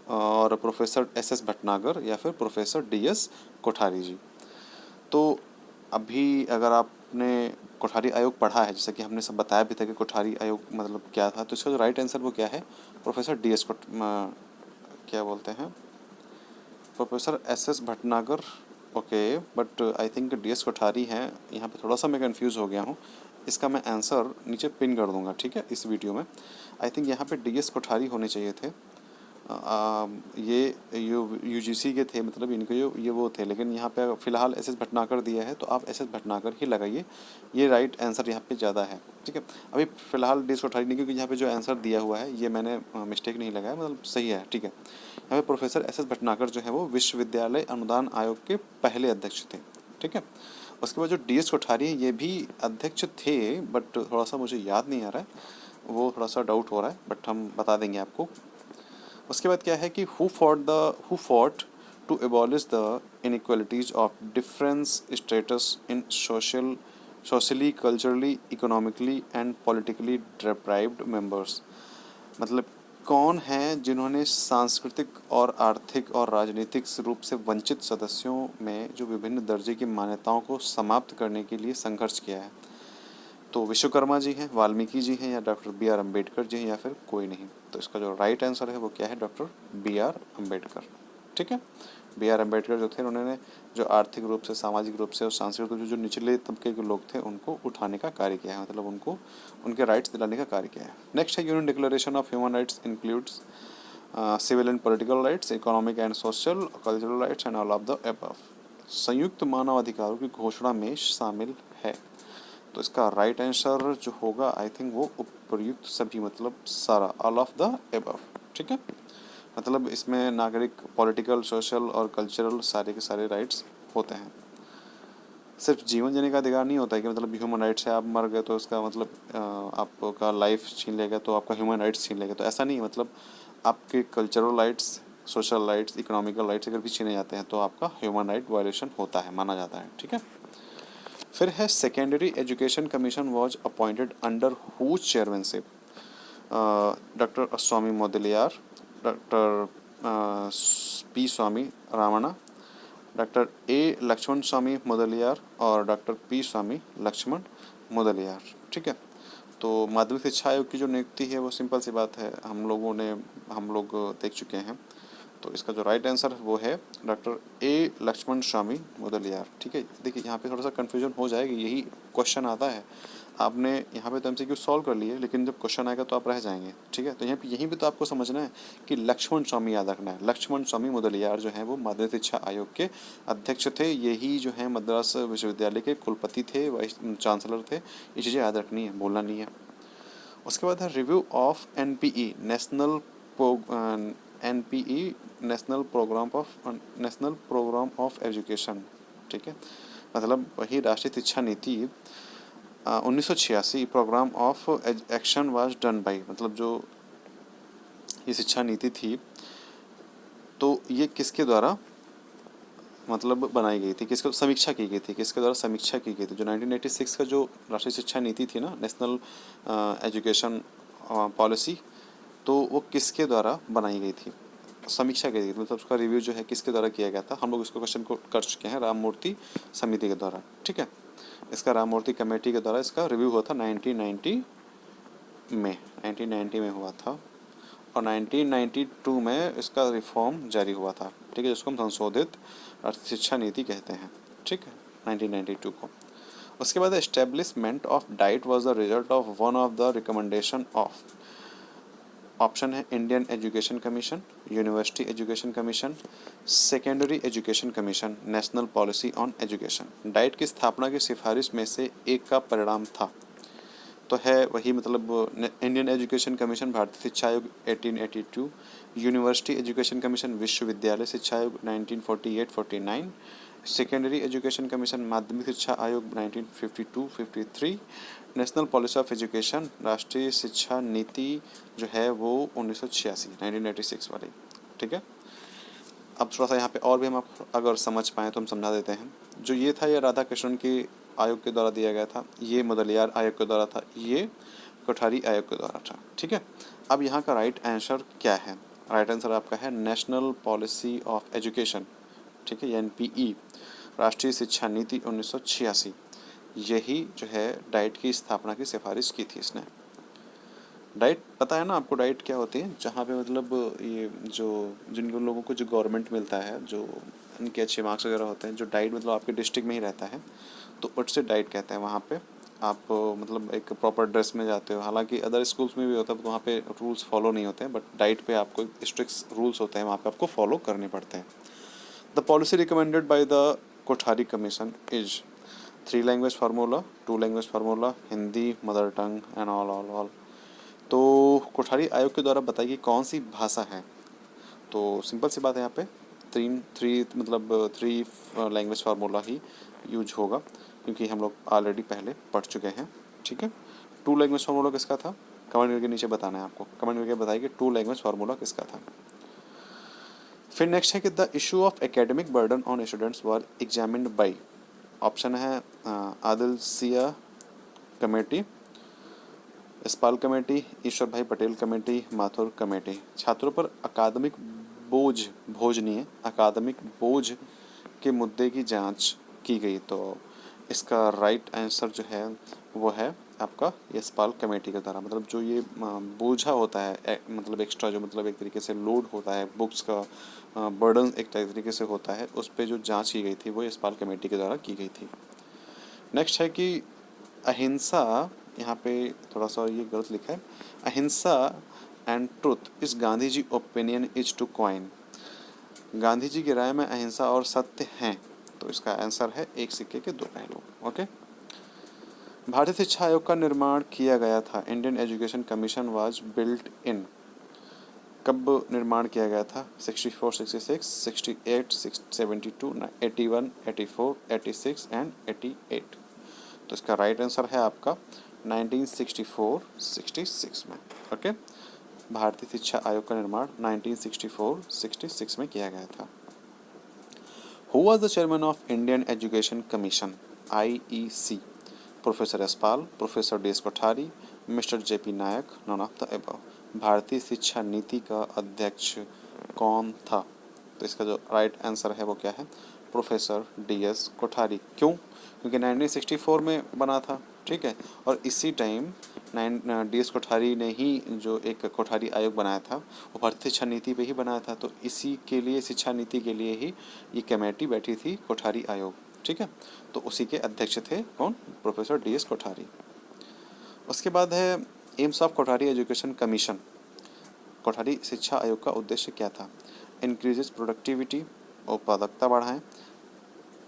और प्रोफेसर एस एस भटनागर, या फिर professor D S Kothari ji. तो अभी अगर आपने कोठारी आयोग पढ़ा है, जैसे कि हमने सब बताया भी था कि कोठारी आयोग मतलब क्या था, तो इसका जो राइट आंसर वो क्या है, प्रोफेसर डी एस क्या बोलते हैं, professor S S Bhatnagar, okay. But I think D S Kothari हैं, यहाँ पे थोड़ा सा मैं कंफ्यूज हो गया हूँ। इसका मैं आंसर नीचे पिन कर दूंगा, ठीक है, इस वीडियो में। आई थिंक यहाँ पे डी एस कोठारी होने चाहिए थे। ये यूजीसी के थे, मतलब इनके जो ये वो थे, लेकिन यहाँ पे फ़िलहाल एस एस भटनागर दिया है, तो आप एस एस भटनागर ही लगाइए, ये राइट आंसर यहाँ पे ज़्यादा है, ठीक है। अभी फ़िलहाल डी एस कोठारी नहीं, क्योंकि यहाँ पे जो आंसर दिया हुआ है ये मैंने मिस्टेक नहीं लगाया, मतलब सही है, ठीक है। यहाँ पे प्रोफेसर एस एस भटनागर जो है वो विश्वविद्यालय अनुदान आयोग के पहले अध्यक्ष थे, ठीक है। उसके बाद जो डी एस कोठारी हैं ये भी अध्यक्ष थे, बट थोड़ा सा मुझे याद नहीं आ रहा है, वो थोड़ा सा डाउट हो रहा है, बट हम बता देंगे आपको। उसके बाद क्या है कि who fought to abolish the inequalities of difference status in socially culturally economically and politically deprived members, मतलब कौन हैं जिन्होंने सांस्कृतिक और आर्थिक और राजनीतिक रूप से वंचित सदस्यों में जो विभिन्न दर्जे की मान्यताओं को समाप्त करने के लिए संघर्ष किया है? तो विश्वकर्मा जी हैं, वाल्मीकि जी हैं, या doctor B are Ambedkar ji हैं, या फिर कोई नहीं। तो इसका जो राइट आंसर है वो क्या है, डॉक्टर बी आर अम्बेडकर, ठीक है। बी आर अम्बेडकर जो थे, उन्होंने जो आर्थिक रूप से, सामाजिक रूप से और सांस्कृतिक रूप से जो निचले तबके के लोग थे उनको उठाने का कार्य किया है, मतलब उनको उनके राइट्स दिलाने का कार्य किया है। नेक्स्ट है, union declaration of human rights includes civil and political rights, economic and social, cultural rights and all of the above, संयुक्त मानव अधिकारों की घोषणा में शामिल है। तो इसका राइट आंसर जो होगा आई थिंक वो उपर्युक्त सभी, मतलब सारा, ऑल ऑफ द एबव, ठीक है। मतलब इसमें नागरिक, पॉलिटिकल, सोशल और कल्चरल सारे के सारे राइट्स होते हैं। सिर्फ जीवन जीने का अधिकार नहीं होता है कि मतलब ह्यूमन राइट्स है, आप मर गए तो उसका मतलब आपका लाइफ छीन लेगा तो आपका ह्यूमन राइट्स छीन लेगा, तो ऐसा नहीं है। मतलब आपके cultural rights, social rights, economical rights अगर भी छीने जाते हैं तो आपका ह्यूमन राइट वायलेशन होता है, माना जाता है। ठीक है। फिर है secondary education commission was appointed under whose chairmanship? Doctor Swami Mudaliar, doctor P Swami Ramana, doctor A Lakshman Swami Mudaliar और डॉक्टर पी स्वामी लक्ष्मण मुदलियार। ठीक है। तो माध्यमिक शिक्षा आयोग की जो नियुक्ति है वो सिंपल सी बात है, हम लोग देख चुके हैं। तो इसका जो राइट आंसर वो है डॉक्टर ए लक्ष्मण स्वामी मुदलियार। ठीक है। देखिए यहाँ पे थोड़ा सा कन्फ्यूजन हो जाएगी, यही क्वेश्चन आता है। आपने यहाँ पे तो एमसीक्यू सॉल्व कर लिए, लेकिन जब क्वेश्चन आएगा तो आप रह जाएंगे। ठीक है। तो यहीं पे तो आपको समझना है कि लक्ष्मण स्वामी याद रखना है। लक्ष्मण स्वामी मुदलियार जो है वो माध्यमिक शिक्षा आयोग के अध्यक्ष थे, यही जो है मद्रास विश्वविद्यालय के कुलपति थे, वाइस चांसलर थे। ये चीज़ें याद रखनी है, बोलना नहीं है। उसके बाद है review of NPE national programme of education. ठीक है। मतलब वही राष्ट्रीय शिक्षा नीति 1986 programme of action was done by, मतलब जो ये शिक्षा नीति थी तो ये किसके द्वारा मतलब बनाई गई थी, किसको समीक्षा की गई थी, किसके द्वारा समीक्षा की गई थी? जो 1986 का जो राष्ट्रीय शिक्षा नीति थी ना, नेशनल एजुकेशन पॉलिसी, तो वो किसके द्वारा बनाई गई थी, समीक्षा की गई थी, मतलब उसका रिव्यू जो है किसके द्वारा किया गया था? हम लोग इसको क्वेश्चन को कर चुके हैं, राममूर्ति समिति के द्वारा। ठीक है। इसका राममूर्ति कमेटी के द्वारा इसका रिव्यू हुआ था 1990 में हुआ था, और 1992 में इसका रिफॉर्म जारी हुआ था। ठीक है। जिसको हम संशोधित राष्ट्रीय शिक्षा नीति कहते हैं। ठीक है। 1992 को। उसके बाद establishment of DIET was the result of one of the recommendation of, option है Indian education commission, university education commission, secondary education commission, national policy on education. DIET की स्थापना की सिफारिश में से एक का परिणाम था, तो है वही मतलब इंडियन एजुकेशन कमीशन भारतीय शिक्षा आयोग 1882, यूनिवर्सिटी एजुकेशन कमीशन विश्वविद्यालय शिक्षा आयोग 1948-49, सेकेंडरी एजुकेशन कमीशन माध्यमिक शिक्षा आयोग 1952-53, नेशनल पॉलिसी ऑफ एजुकेशन राष्ट्रीय शिक्षा नीति जो है वो 1986 वाली। ठीक है। अब थोड़ा सा यहाँ पे और भी हम अगर समझ पाएँ तो हम समझा देते हैं। जो ये था ये राधा कृष्णन के आयोग के द्वारा दिया गया था, ये मुदलियार आयोग के द्वारा था, ये कोठारी आयोग के द्वारा था। ठीक है। अब यहाँ का राइट आंसर क्या है? राइट आंसर आपका है नेशनल पॉलिसी ऑफ एजुकेशन। ठीक है। एनपीई राष्ट्रीय शिक्षा नीति 1986, यही जो है डाइट की स्थापना की सिफारिश की थी इसने। डाइट पता है ना आपको, डाइट क्या होती है? जहाँ पे मतलब ये जो जिन लोगों को जो गवर्नमेंट मिलता है, जो इनके अच्छे मार्क्स वगैरह होते हैं, जो डाइट मतलब आपके डिस्ट्रिक्ट में ही रहता है, तो उससे डाइट कहते हैं। वहाँ पे आप मतलब एक प्रॉपर ड्रेस में जाते हो, हालांकि अदर स्कूल्स में भी होता है तो वहाँ पे रूल्स फॉलो नहीं होते हैं, बट डाइट पे आपको स्ट्रिक्ट रूल्स होते हैं, वहाँ पे आपको फॉलो करने पड़ते हैं। The policy recommended by the Kothari commission is 3 language formula, 2 language formula, Hindi, mother tongue and all. तो कोठारी आयोग के द्वारा बताइए कौन सी भाषा है? तो सिंपल सी बात है, यहाँ पे थ्री लैंग्वेज फार्मूला ही यूज होगा, क्योंकि हम लोग ऑलरेडी पहले पढ़ चुके हैं। ठीक है। 2 लैंग्वेज फार्मूला किसका था? कमेंट करके नीचे बताना है आपको, कमेंट करके बताइए कि 2 लैंग्वेज फार्मूला किसका था। फिर नेक्स्ट है कि the issue of academic burden on students were examined by, option है आदिल सिया कमेटी, यशपाल कमेटी, ईश्वर भाई पटेल कमेटी, माथुर कमेटी। छात्रों पर अकादमिक बोझ के मुद्दे की जांच की गई, तो इसका राइट आंसर जो है वो है आपका यशपाल कमेटी के द्वारा। मतलब जो ये बोझा होता है, मतलब एक्स्ट्रा जो मतलब एक तरीके से लोड होता है, बुक्स का बर्डन एक तरीके से होता है, उस पर जो जांच की गई थी वो यशपाल कमेटी के द्वारा की गई थी। नेक्स्ट है कि अहिंसा, यहाँ पे थोड़ा सा ये गलत लिखा है, ahimsa and truth is Gandhi ji opinion is two coin. Gandhi ji की राय में अहिंसा और सत्य हैं, तो इसका आंसर है एक सिक्के के 2 पहलू। ओके। भारतीय शिक्षा आयोग का निर्माण किया गया था, Indian education commission was built in, कब निर्माण किया गया था? 64, 66, 68, 72, 81, 84, 86 एंड 88। तो इसका राइट आंसर है आपका 1964, 66 में। ओके, भारतीय शिक्षा आयोग का निर्माण 1964, 66 में किया गया था। Who was the chairman of Indian Education Commission (IEC)? Professor Yashpal, professor D S. Kothari, mister J P. Naik, none of the above. भारतीय शिक्षा नीति का अध्यक्ष कौन था? तो इसका जो राइट आंसर है वो क्या है? Professor D S. कोठारी। क्यों? क्योंकि 1964 में बना था, ठीक है, और इसी टाइम डी.एस. कोठारी ने ही जो एक कोठारी आयोग बनाया था वो भारतीय शिक्षा नीति पे ही बनाया था। तो इसी के लिए, शिक्षा नीति के लिए ही ये कमेटी बैठी थी, कोठारी आयोग, ठीक है। तो उसी के अध्यक्ष थे कौन? Professor D S. कोठारी। उसके बाद है aims of Kothari education commission. Kothari शिक्षा आयोग का उद्देश्य क्या था? इंक्रीजेस प्रोडक्टिविटी, उत्पादकता बढ़ाएं,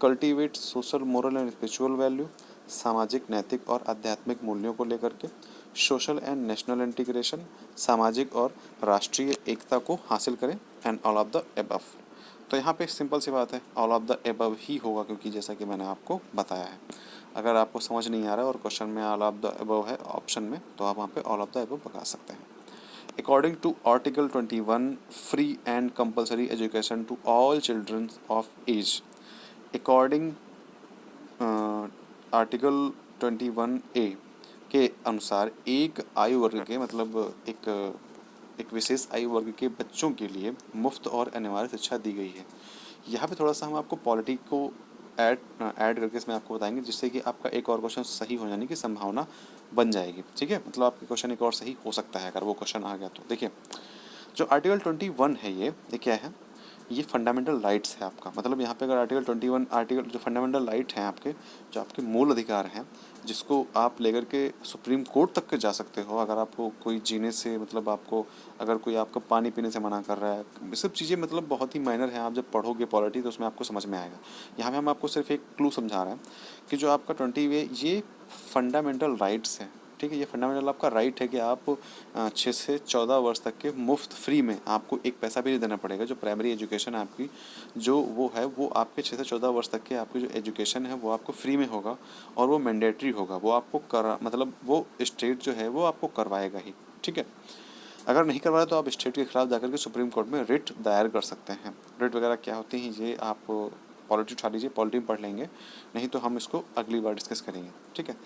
cultivate social, moral and spiritual value, सामाजिक, नैतिक और आध्यात्मिक मूल्यों को लेकर के, सोशल एंड नेशनल इंटीग्रेशन, सामाजिक और राष्ट्रीय एकता को हासिल करें, and all of the above. तो यहाँ पे सिंपल सी बात है, ऑल ऑफ द एबव ही होगा, क्योंकि जैसा कि मैंने आपको बताया है। अगर आपको समझ नहीं आ रहा है और क्वेश्चन में ऑल ऑफ द एबव है ऑप्शन में, तो आप वहाँ पे ऑल ऑफ द एबव लगा सकते हैं। According to Article 21, free and compulsory education to all children of age. According article 21A के अनुसार एक आयु वर्ग के, मतलब एक विशेष आयु वर्ग के बच्चों के लिए मुफ्त और अनिवार्य शिक्षा दी गई है। यहाँ पे थोड़ा सा हम आपको पॉलिटी को ऐड करके इसमें आपको बताएंगे, जिससे कि आपका एक और क्वेश्चन सही हो जाने की संभावना बन जाएगी, ठीक है। मतलब आपके क्वेश्चन एक और सही हो सकता है अगर वो क्वेश्चन आ गया तो। देखिए, जो आर्टिकल 21 है ये क्या है? ये फंडामेंटल राइट्स है आपका। मतलब यहाँ पे अगर आर्टिकल 21, आर्टिकल जो फंडामेंटल राइट हैं आपके, जो आपके मूल अधिकार हैं, जिसको आप लेकर के सुप्रीम कोर्ट तक के जा सकते हो। अगर आपको कोई जीने से, मतलब आपको अगर कोई आपको पानी पीने से मना कर रहा है, ये सब चीज़ें मतलब बहुत ही माइनर हैं। आप जब पढ़ोगे पॉलिटी तो उसमें आपको समझ में आएगा। यहाँ पे हम आपको सिर्फ एक क्लू समझा रहे हैं कि जो आपका 20 ये फंडामेंटल राइट्स हैं, ठीक है। ये फंडामेंटल आपका राइट है कि आप 6 से 14 वर्ष तक के मुफ्त फ्री में, आपको एक पैसा भी नहीं देना पड़ेगा। जो प्राइमरी एजुकेशन है आपकी, जो वो है, वो आपके 6 से 14 वर्ष तक के आपकी जो एजुकेशन है वो आपको फ्री में होगा, और वो मैंडेटरी होगा। वो आपको मतलब वो स्टेट जो है वो आपको करवाएगा ही, ठीक है। अगर नहीं करवाया तो आप स्टेट के खिलाफ जाकर के सुप्रीम कोर्ट में रिट दायर कर सकते हैं। रिट वगैरह क्या होती हैं ये आप पॉलिटी उठा लीजिए, पॉलिटी में पढ़ लेंगे, नहीं तो हम इसको अगली बार डिस्कस करेंगे, ठीक है।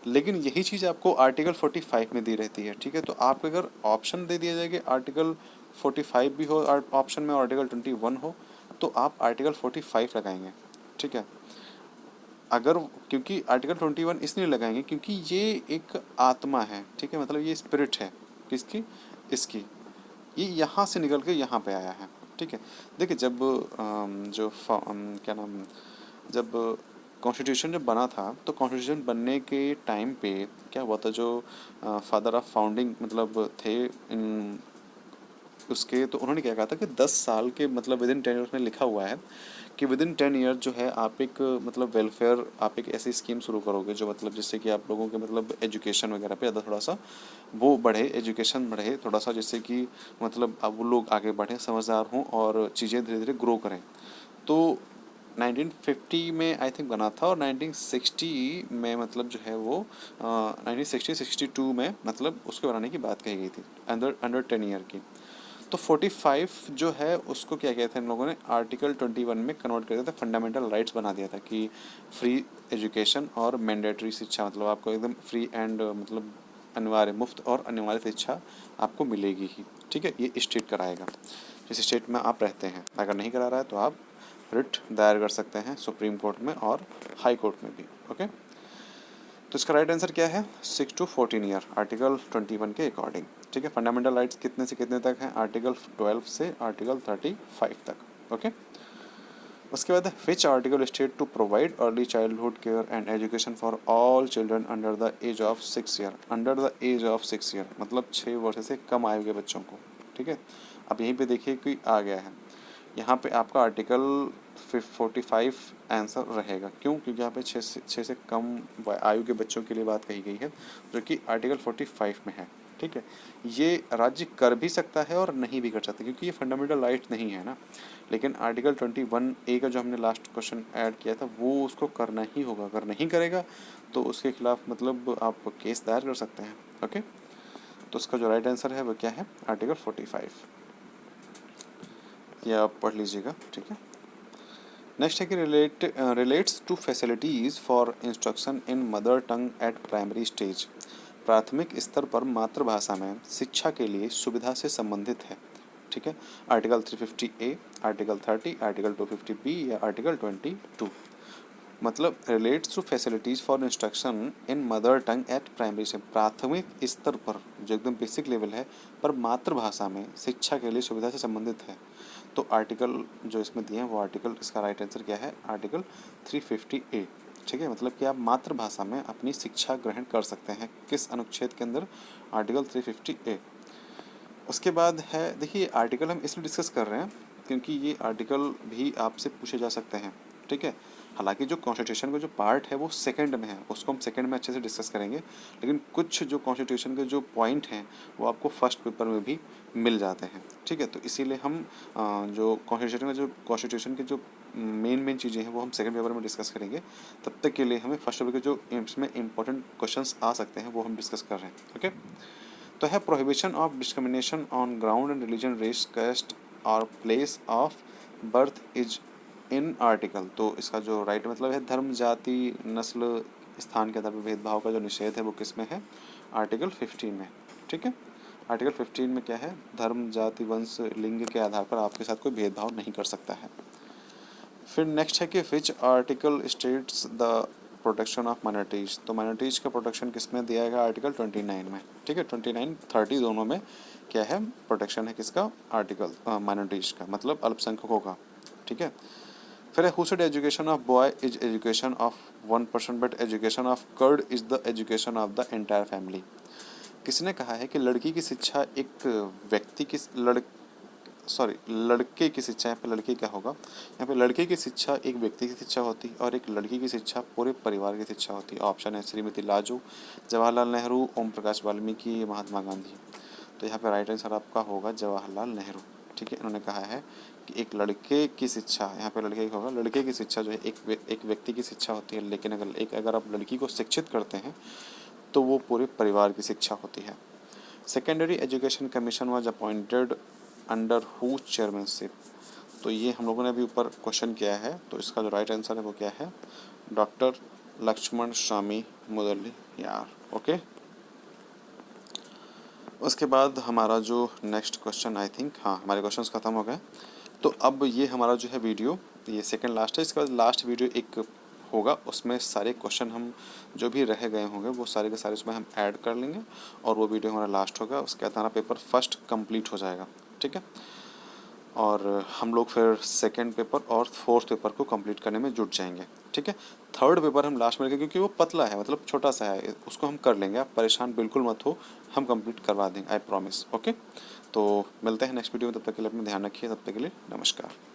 लेकिन यही चीज़ आपको आर्टिकल 45 में दी रहती है, ठीक है। तो आपको अगर ऑप्शन दे दिया जाए कि आर्टिकल 45 भी हो ऑप्शन में, आर्टिकल 21 हो, तो आप आर्टिकल 45 लगाएंगे, ठीक है। अगर, क्योंकि आर्टिकल 21 इसलिए लगाएंगे क्योंकि ये एक आत्मा है, ठीक है। मतलब ये स्पिरिट है किसकी? इसकी। ये यहाँ से निकल के यहाँ पे आया है, ठीक है। देखिए, जब क्या नाम, जब कॉन्स्टिट्यूशन जब बना था, तो कॉन्स्टिट्यूशन बनने के टाइम पे क्या हुआ था, जो फादर ऑफ फाउंडिंग मतलब थे इन उसके, तो उन्होंने क्या कहा था कि 10 साल के, मतलब विद इन 10 ईयर्स में लिखा हुआ है कि विद इन 10 ईयर जो है आप एक मतलब वेलफेयर, आप एक ऐसी स्कीम शुरू करोगे जो मतलब जिससे कि आप लोगों के मतलब एजुकेशन वगैरह पे ज़्यादा थोड़ा सा वो बढ़े, एजुकेशन बढ़े थोड़ा सा, जिससे कि मतलब अब वो लोग आगे बढ़ें, समझदार हों और चीज़ें धीरे धीरे ग्रो करें। तो 1950 में आई थिंक बना था, और 1960 में मतलब जो है वो 1962 में मतलब उसके बनाने की बात कही गई थी, अंडर 10 ईयर की। तो 45 जो है उसको क्या किया था इन लोगों ने, आर्टिकल 21 में कन्वर्ट कर दिया था, फंडामेंटल राइट्स बना दिया था कि फ्री एजुकेशन और मैंडेटरी शिक्षा, मतलब आपको एकदम फ्री एंड मतलब अनिवार्य, मुफ्त और अनिवार्य शिक्षा आपको मिलेगी ही, ठीक है। ये स्टेट कराएगा जिस स्टेट में आप रहते हैं। अगर नहीं करा रहा है तो आप रिट दायर कर सकते हैं सुप्रीम कोर्ट में और हाई कोर्ट में भी, ओके। तो इसका राइट आंसर क्या है? 6 to 14 ईयर, आर्टिकल 21 के अकॉर्डिंग, ठीक है। फंडामेंटल राइट्स कितने से कितने तक हैं? आर्टिकल 12 से आर्टिकल 35 तक, ओके। उसके बाद which article state to provide early childhood care and education for all children under the age of 6 year. Under the age of 6 year मतलब 6 वर्ष से कम आयु के बच्चों को, ठीक है। अब यहीं पे देखिए कि आ गया है, यहाँ पे आपका आर्टिकल 45 आंसर रहेगा। क्यों? क्योंकि यहाँ पे 6 से कम आयु के बच्चों के लिए बात कही गई है, जो कि आर्टिकल 45 में है, ठीक है, ये राज्य कर भी सकता है और नहीं भी कर सकता, क्योंकि ये फंडामेंटल राइट नहीं है ना। लेकिन आर्टिकल 21A का जो हमने लास्ट क्वेश्चन ऐड किया था वो उसको करना ही होगा, अगर नहीं करेगा तो उसके खिलाफ मतलब आप केस दायर कर सकते हैं। ओके, तो उसका जो राइट आंसर है वो क्या है, आर्टिकल 45। ये आप पढ़ लीजिएगा, ठीक है। नेक्स्ट है कि relates to facilities for instruction in mother tongue at primary stage. प्राथमिक स्तर पर मातृभाषा में शिक्षा के लिए सुविधा से संबंधित है, ठीक है। Article 350A, article 30, article 250B या आर्टिकल 22। मतलब relates to facilities for instruction in mother tongue at primary से, प्राथमिक स्तर पर जो एकदम बेसिक लेवल है पर मातृभाषा में शिक्षा के लिए सुविधा से संबंधित है। तो आर्टिकल जो इसमें दिए हैं वो आर्टिकल, इसका राइट आंसर क्या है, आर्टिकल 350A, ठीक है। मतलब कि आप मातृभाषा में अपनी शिक्षा ग्रहण कर सकते हैं, किस अनुच्छेद के अंदर, आर्टिकल 350A। उसके बाद है, देखिए आर्टिकल हम इसलिए डिस्कस कर रहे हैं क्योंकि ये आर्टिकल भी आपसे पूछे जा सकते हैं, ठीक है। हालांकि जो कॉन्स्टिट्यूशन का जो पार्ट है वो सेकंड में है, उसको हम सेकंड में अच्छे से डिस्कस करेंगे, लेकिन कुछ जो कॉन्स्टिट्यूशन के जो पॉइंट हैं वो आपको फर्स्ट पेपर में भी मिल जाते हैं, ठीक है। तो इसीलिए हम जो कॉन्स्टिट्यूशन के जो मेन चीज़ें हैं वो हम सेकंड पेपर में डिस्कस करेंगे। तब तक के लिए हमें फर्स्ट पेपर के जो इसमें इंपॉर्टेंट क्वेश्चंस आ सकते हैं वो हम डिस्कस कर रहे हैं। ओके, तो है prohibition of discrimination on ground and religion, race, caste और place of birth is in article. तो इसका जो राइट मतलब है धर्म, जाति, नस्ल, स्थान के आधार पर भेदभाव का जो निषेध है वो किस में है, आर्टिकल 15 में, ठीक है। आर्टिकल 15 में क्या है, धर्म, जाति, वंश, लिंग के आधार पर आपके साथ कोई भेदभाव नहीं कर सकता है। फिर नेक्स्ट है कि which article states the protection of minorities. तो माइनॉरिटीज़ का प्रोटेक्शन किस में दिया गया, आर्टिकल 29 में, ठीक है। 29, 30 दोनों में क्या है, प्रोटेक्शन है किसका, आर्टिकल माइनॉरिटीज़ का, मतलब अल्पसंख्यकों का, ठीक है। फिर who said education of boy is education of one person but education of girl is the education of the entire family. किसने कहा है कि लड़की की शिक्षा एक व्यक्ति की लड़के की शिक्षा, यहाँ पे लड़के क्या होगा, यहाँ पे लड़के की शिक्षा एक व्यक्ति की शिक्षा होती है और एक लड़की की शिक्षा पूरे परिवार की शिक्षा होती है। ऑप्शन है श्रीमती लाजू, जवाहरलाल नेहरू, ओम प्रकाश वाल्मीकि, महात्मा गांधी। तो यहाँ पे राइट आंसर आपका होगा जवाहरलाल नेहरू, ठीक है। इन्होंने कहा है कि एक लड़के की शिक्षा, यहाँ पे लड़के का होगा, लड़के की शिक्षा जो है एक व्यक्ति की शिक्षा होती है, लेकिन अगर आप लड़की को शिक्षित करते हैं तो वो पूरे परिवार की शिक्षा होती है। Secondary education commission was appointed under who chairmanship. तो ये हम लोगों ने अभी ऊपर क्वेश्चन किया है, तो इसका जो राइट आंसर है वो क्या है, डॉक्टर लक्ष्मण स्वामी मुदलियार। ओके, उसके बाद हमारा जो नेक्स्ट क्वेश्चन, आई थिंक हाँ हमारे क्वेश्चंस खत्म हो गए। तो अब ये हमारा जो है वीडियो, ये सेकंड लास्ट है। इसके बाद लास्ट वीडियो एक होगा, उसमें सारे क्वेश्चन हम जो भी रह गए होंगे वो सारे के सारे उसमें हम ऐड कर लेंगे और वो वीडियो हमारा लास्ट होगा। उसके बाद हमारा पेपर फर्स्ट कंप्लीट हो जाएगा, ठीक है। और हम लोग फिर सेकंड पेपर और फोर्थ पेपर को कंप्लीट करने में जुट जाएंगे, ठीक है। थर्ड पेपर हम लास्ट में रखेंगे क्योंकि वो पतला है, मतलब छोटा सा है, उसको हम कर लेंगे, आप परेशान बिल्कुल मत हो, हम कंप्लीट करवा देंगे, आई प्रॉमिस। ओके, तो मिलते हैं नेक्स्ट वीडियो में, तब तक के लिए अपना ध्यान रखिए, तब तक के लिए नमस्कार।